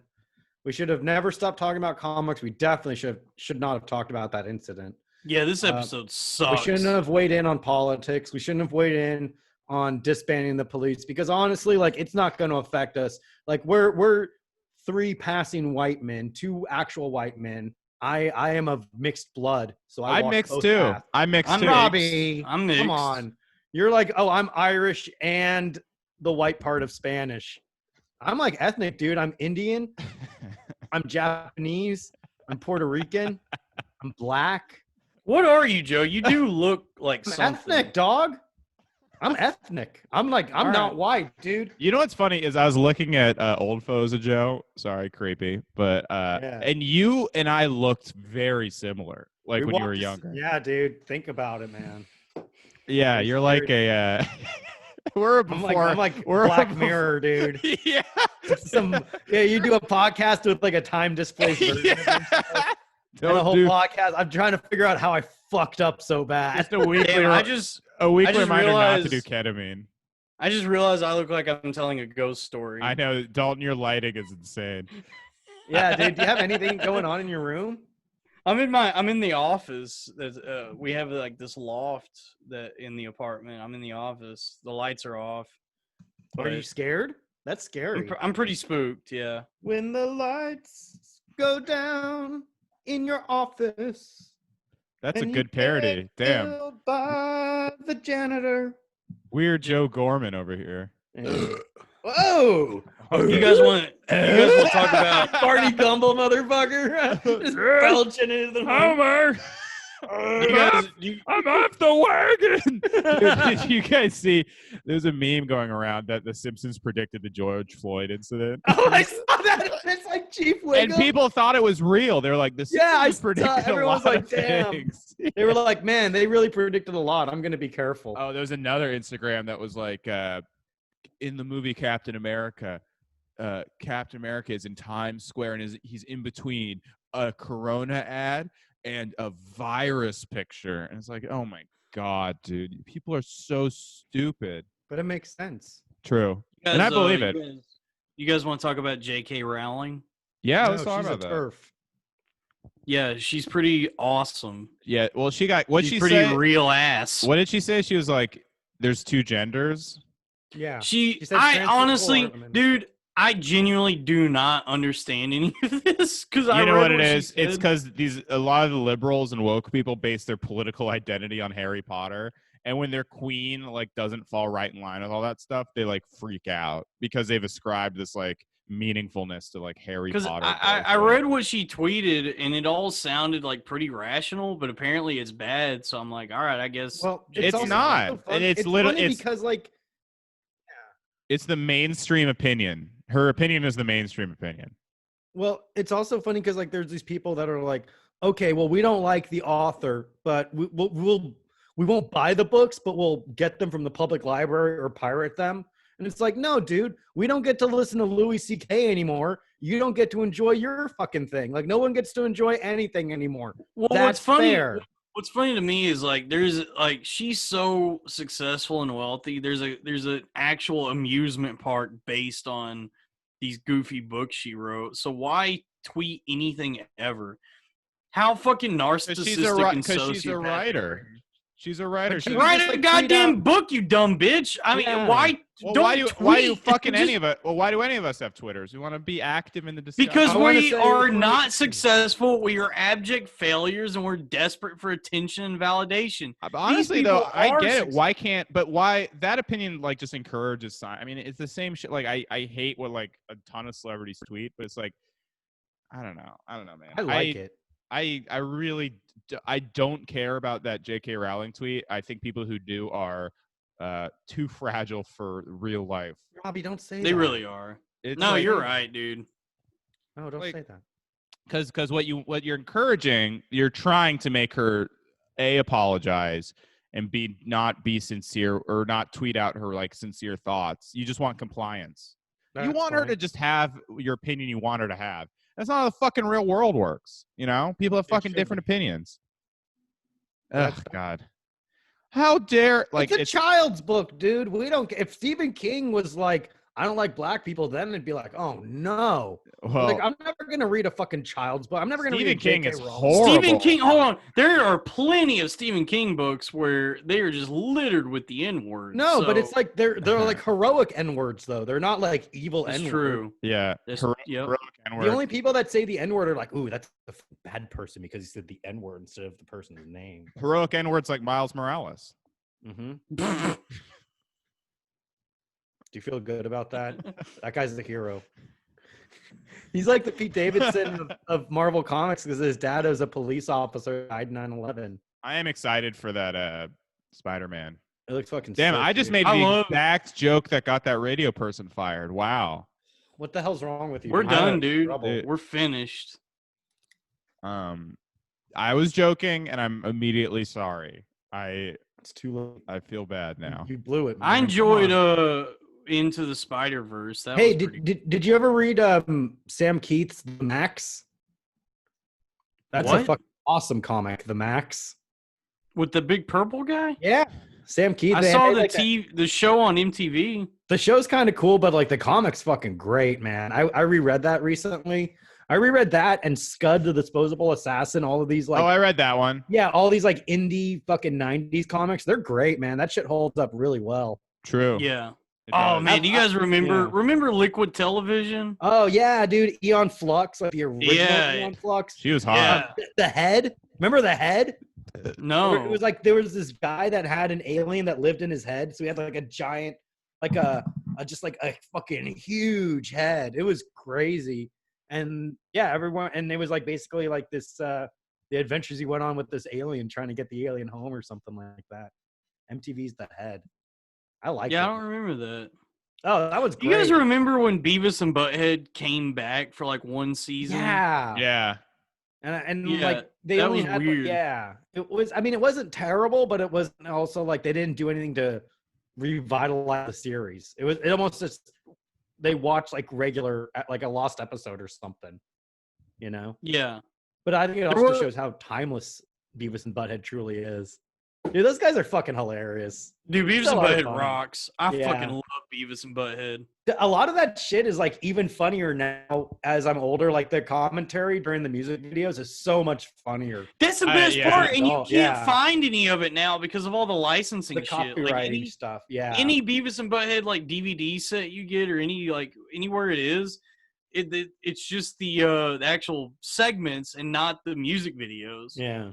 We should have never stopped talking about comics. We definitely should not have talked about that incident. Yeah, this episode sucks. We shouldn't have weighed in on politics. We shouldn't have weighed in on disbanding the police because honestly, like it's not going to affect us. Like we're 3 passing white men, 2 actual white men. I am of mixed blood, so I walk mixed both too. paths. I'm mixed I'm too. Robbie, I'm mixed. come on. You're like, oh, I'm Irish and the white part of Spanish. I'm like ethnic, dude. I'm Indian. I'm Japanese. I'm Puerto Rican. I'm black. What are you, Joe? You do look like I'm something. ethnic, dog. I'm ethnic. I'm like, I'm All not right. white, dude. You know what's funny is I was looking at old photos of Joe. Sorry, creepy, but Yeah. and you and I looked very similar, like We when you were walked- younger. Yeah, dude. Think about it, man. Yeah, Very you're like scary. a. We're before. I'm like we're Black before- Mirror, dude. Yeah. You do a podcast with like a time displaced version of yourself, and the Don't whole do podcast. I'm trying to figure out how I fucked up so bad. just a weekly. Damn, I just reminder not to realized- do ketamine. I just realized I look like I'm telling a ghost story. I know, Dalton. Your lighting is insane. Yeah, dude. Do you have anything going on in your room? I'm in the office. We have like this loft that in the apartment. I'm in the office. The lights are off. Are you But scared? That's scary. I'm pretty spooked. Yeah. When the lights go down in your office. That's a and you good parody. get Damn. killed by the janitor. Weird Joe Gorman over here. Whoa! You guys want to talk about? Barney Gumble, motherfucker! Just belching into the Homer! I'm off the wagon! Dude, did you guys see? There's a meme going around that The Simpsons predicted the George Floyd incident. Oh, I saw that. It's like Chief Wiggum. And people thought it was real. They're like, The Yeah, I Simpsons saw- predicted a everyone's lot like, of damn. things. They were like, man, they really predicted a lot. I'm gonna be careful. Oh, there's another Instagram that was like, in the movie Captain America is in Times Square and he's in between a Corona ad and a virus picture. And it's like, oh my God, dude. People are so stupid. But it makes sense. True. You And I guys, believe it. You guys want to talk about J.K. Rowling? Yeah, No, let's talk she's about a that. turf. Yeah, she's pretty awesome. Yeah, well, she got, what'd She's she pretty say? real ass. What did she say? She was like, there's 2 genders. Yeah. She said I trans honestly, people are- dude, I genuinely do not understand any of this because I You know read what it she is? It's said. because a lot of the liberals and woke people base their political identity on Harry Potter, and when their queen like doesn't fall right in line with all that stuff, they like freak out because they've ascribed this like meaningfulness to like Harry Because Potter. I bullshit. read what she tweeted and it all sounded like pretty rational, but apparently it's bad. So I'm like, all right, I guess. Well, It's also not. so And it's little- funny it's- because like It's the mainstream opinion. Her opinion is the mainstream opinion. well, it's also funny because like there's these people that are like, okay, well, we don't like the author, but we won't buy the books, but we'll get them from the public library or pirate them. And it's like, no, dude, we don't get to listen to Louis C.K. anymore. You don't get to enjoy your fucking thing. Like no one gets to enjoy anything anymore. Well, That's fair. What's funny to me is like there's like she's so successful and wealthy. There's an actual amusement park based on these goofy books she wrote. So why tweet anything ever? How fucking narcissistic and Because she's a sociopathic writer. are you? She's a writer. But She you was Write just a like, goddamn tweet book, you dumb bitch. I mean, Yeah. why? Well, don't why do you tweet. fucking Just- any of it? Well, why do any of us have Twitters? We want to be active in the discussion. Because I wanna we say are before we- not successful. We are abject failures, and we're desperate for attention and validation. Honestly, though, people I are get it. success- Why can't? But why that opinion like just encourages science? I mean, it's the same shit. Like I hate what like a ton of celebrities tweet, but it's like I don't know, man. I like it. I really I don't care about that J.K. Rowling tweet. I think people who do are too fragile for real life. Robbie, don't say They that. really are. It's No, like- you're right, dude. No, don't like- say that. because what you're encouraging, you're trying to make her apologize and not be sincere or not tweet out her like sincere thoughts. You just want compliance. You That's want her fine. to just have your opinion you want her to have. That's not how the fucking real world works. You know, people have It fucking should different be. opinions. That's Ugh, God. How dare like it's a child's book, dude. We don't. If Stephen King was like, I don't like black people, then it'd be like, oh no. well, Like I'm never gonna read a fucking child's book. I'm never gonna read Stephen King J.K. is Rowling. horrible. Stephen King, hold on. There are plenty of Stephen King books where they are just littered with the N-word. No, so but it's like they're like heroic N-words though. They're not like evil it's N-words. true. Yeah. Yep. Heroic N-word. The only people that say the N-word are like, ooh, that's a bad person because he said the N-word instead of the person's name. Heroic N-words like Miles Morales. Mm-hmm. Do you feel good about that? That guy's the hero. He's like the Pete Davidson of Marvel Comics because his dad was a police officer, died in 9/11. I am excited for that Spider-Man. It looks fucking Damn, sick, I just dude. made the exact joke that got that radio person fired. Wow. What the hell's wrong with you? We're dude? done, dude. Dude. We're finished. I was joking, and I'm immediately sorry. It's too late. I feel bad now. You blew it, man. I enjoyed Into the Spider-Verse. That Hey, was did you ever read Sam Keith's The Max? That's a fucking awesome comic, The Max. with the big purple guy? Yeah. Sam Keith. I saw the show on MTV. The show's kind of cool, but like the comic's fucking great, man. I reread that recently. I reread that and Scud the Disposable Assassin, all of these like I read that one. Yeah, all these like indie fucking 90s comics. They're great, man. That shit holds up really well. True. Yeah. It Oh does. man, do you guys remember Liquid Television? Oh yeah, dude. Eon Flux, like the original Eon Flux. She was hot. Yeah. The head. Remember the head? No. It was like there was this guy that had an alien that lived in his head. So he had like a giant, like just like a fucking huge head. It was crazy. And yeah, everyone, and it was like basically like this the adventures he went on with this alien trying to get the alien home or something like that. MTV's The Head. I like it. I don't remember that. Oh, that was great. You guys remember when Beavis and Butthead came back for like one season? Yeah. Yeah. And Yeah, like they that only was had weird. it was, I mean, it wasn't terrible, but it was also like they didn't do anything to revitalize the series. It almost just they watched like regular like a lost episode or something, you know? Yeah. But I think it also shows how timeless Beavis and Butthead truly is. Dude, those guys are fucking hilarious. Dude, Beavis Still and are Butthead fun. rocks. I Yeah. fucking love Beavis and Butthead. A lot of that shit is like even funnier now as I'm older. Like the commentary during the music videos is so much funnier. That's the best yeah. part, and you can't Yeah. find any of it now because of all the licensing The shit. copywriting Like any stuff. Yeah. any Beavis and Butthead like DVD set you get or any like anywhere it is, it's just the actual segments and not the music videos. Yeah.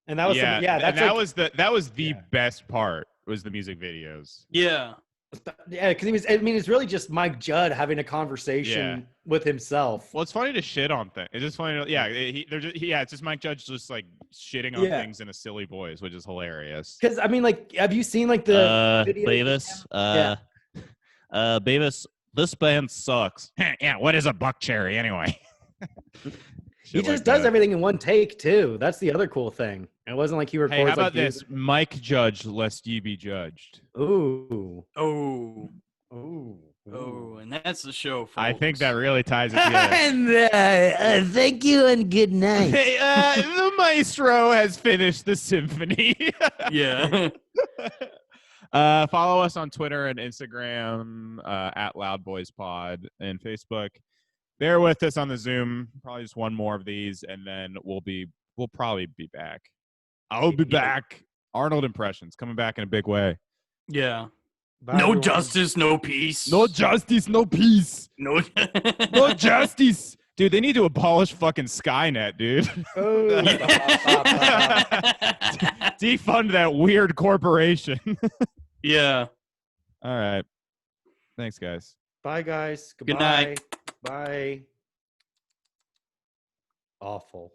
And that was that was the best part was the music videos. Yeah. Yeah, because it's really just Mike Judd having a conversation with himself. Well, it's funny to shit on things. It's just funny. It's just Mike Judge just like shitting on things in a silly voice, which is hilarious. Because I mean, like, have you seen like the Beavis? Beavis, this band sucks. Yeah, what is a buck cherry anyway? He just does everything in one take too. That's the other cool thing. It wasn't like he records. Hey, how about like this? Mike Judge, lest ye be judged. Ooh. Oh. Ooh. Oh, and that's the show, folks. I think that really ties it together. And thank you and good night. Hey, the maestro has finished the symphony. Yeah. Follow us on Twitter and Instagram at Loud Boys Pod and Facebook. Bear with us on the Zoom. Probably just one more of these, and then we'll probably be back. I'll be back. Arnold impressions coming back in a big way. Yeah. Bye, No everyone. justice, no peace. No justice, no peace. No. No justice. Dude, they need to abolish fucking Skynet, dude. Oh, Defund that weird corporation. Yeah. All right. Thanks, guys. Bye, guys. Goodbye. Good night. Bye. Awful.